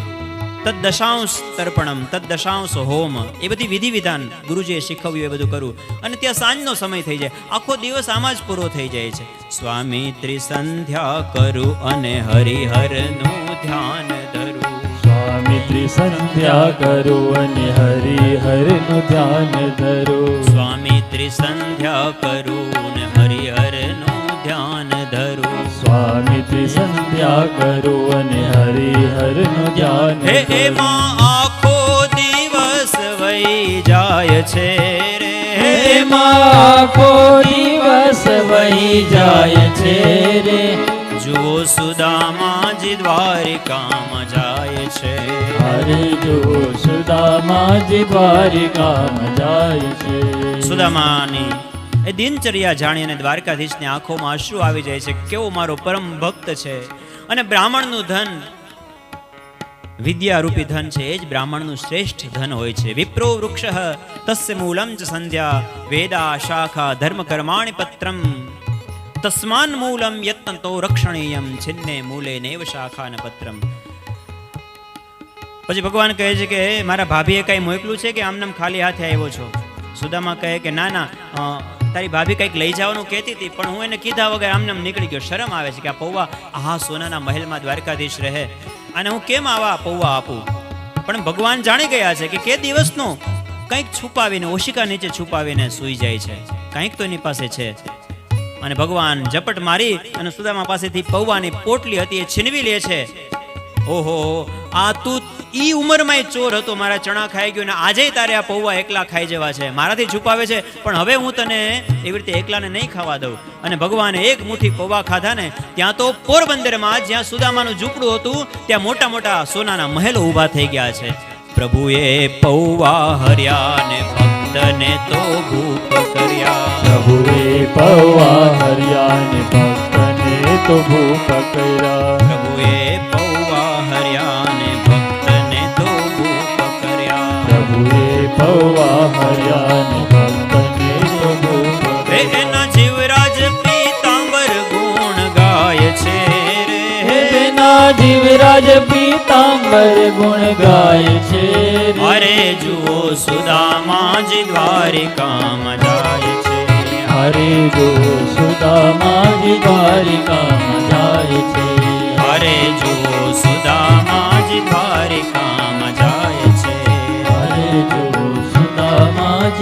તદ્દશાંશ તર્પણમ તદ્દશાંશ હોમ, એ બધી વિધિ વિધાન ગુરુજીએ શીખવ્યું, એ બધું કરું. અને ત્યાં સાંજનો સમય થઈ જાય, આખો દિવસ આમાં જ પૂરો થઈ જાય છે. સ્વામી ત્રિસંધ્યા કરું અને હરિહરનું ધ્યાન ધરું. સ્વામી ત્રિસંધ્યા કરું અને હરિહરનું ધ્યાન ધરું. સ્વામી ત્રિસંધ્યા કરું ને હરિહરનું ધ્યાન ધરું. સ્વામી ત્રિસંધ્યા કરું અને હરિહરનું ધ્યાન હે ધરું. એમાં આખો દિવસ વહી જાય છે રે. એમાં આખો દિવસ વહી જાય છે રે. જુઓ સુદામાજી દ્વારિકામાં જાય છે. અરે જો સુદામાજી દ્વારિકામાં જાય છે. સુદામાની એ દિનચર્યા જાણીને દ્વારકાધીશની આંખોમાં અશ્રુ આવી જાય છે. કેવો મારો પરમ ભક્ત છે. અને બ્રાહ્મણનું ધન વિદ્યારૂપી ધન છે, એ જ બ્રાહ્મણનું શ્રેષ્ઠ ધન હોય છે. વિપ્રો વૃક્ષ તસ્ય મૂલમ ચ સંધ્યા વેદા શાખા ધર્મ કર્માણિ પત્રમ તસ્માન મૂલમ યત્નતો રક્ષણીયમ છિન્ને મૂલે નૈવ શાખા ન પત્રમ. પછી ભગવાન કહે છે કે મારા ભાભીએ કઈ મોકલું છે કે આમનામ ખાલી હાથે આવ્યો છો? સુદામા કહે કે ના ના, તારી ભાભી કંઈક લઈ જવાનું કહેતી હતી, પણ હું એને કીધા વગર આમને નીકળી ગયો. શરમ આવે છે કે આ પૌવા આ સોનાના મહેલમાં દ્વારકાધીશ રહે અને હું કેમ આવા પૌવા આપું? પણ ભગવાન જાણી ગયા છે કે કે દિવસનો કંઈક છુપાવીને, ઓશિકા નીચે છુપાવીને સૂઈ જાય છે, કંઈક તો એની પાસે છે. અને ભગવાન ઝપટ મારી અને સુદામા પાસેથી પૌવાની પોટલી હતી એ છીનવી લે છે. ઓહો, આ તું ઈ ઉંમરમાં ચોર હતો, મારા ચણા ખાઈ ગયો ને આજે તારે આ પૌવા એકલા ખાઈ જવા છે, મારાથી છુપાવે છે, પણ હવે હું તને એવી રીતે એકલાને નહીં ખાવા દઉં. અને ભગવાને એક મુઠ્ઠી પૌવા ખાધા ને ત્યાં તો પોરબંદરમાં જ્યાં સુદામાનું ઝૂંપડું હતું ત્યાં મોટા મોટા સોનાના મહેલો ઊભા થઈ ગયા છે. પ્રભુએ પૌવા હર્યા ને ભક્તને તો ભૂપ કર્યા. પ્રભુએ પૌવા હર્યા ને ભક્તને તો ભૂપ કર્યા. પ્રભુએ પૌવા હર્યા ને ભક્તને તો ભૂપ કર્યા. પ્રભુએ પૌવા હર્યા ને ભક્તને તો ભૂપ કર્યા. એના જીવરાજ પીતાંબર ગુણ ગાય છે રે. એના જીવરાજ પીતાંબર ગુણ ગાય છે રે. અરે જુઓ સુદામાજી દ્વારિકામાં જાય છે. હરે જો સુદામાજી દ્વારિકામાં જાય છે. અરે જુઓ સુદામાજી દ્વારિકામાં જાય છે.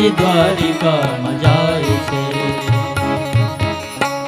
દ્વારિકામાં જાય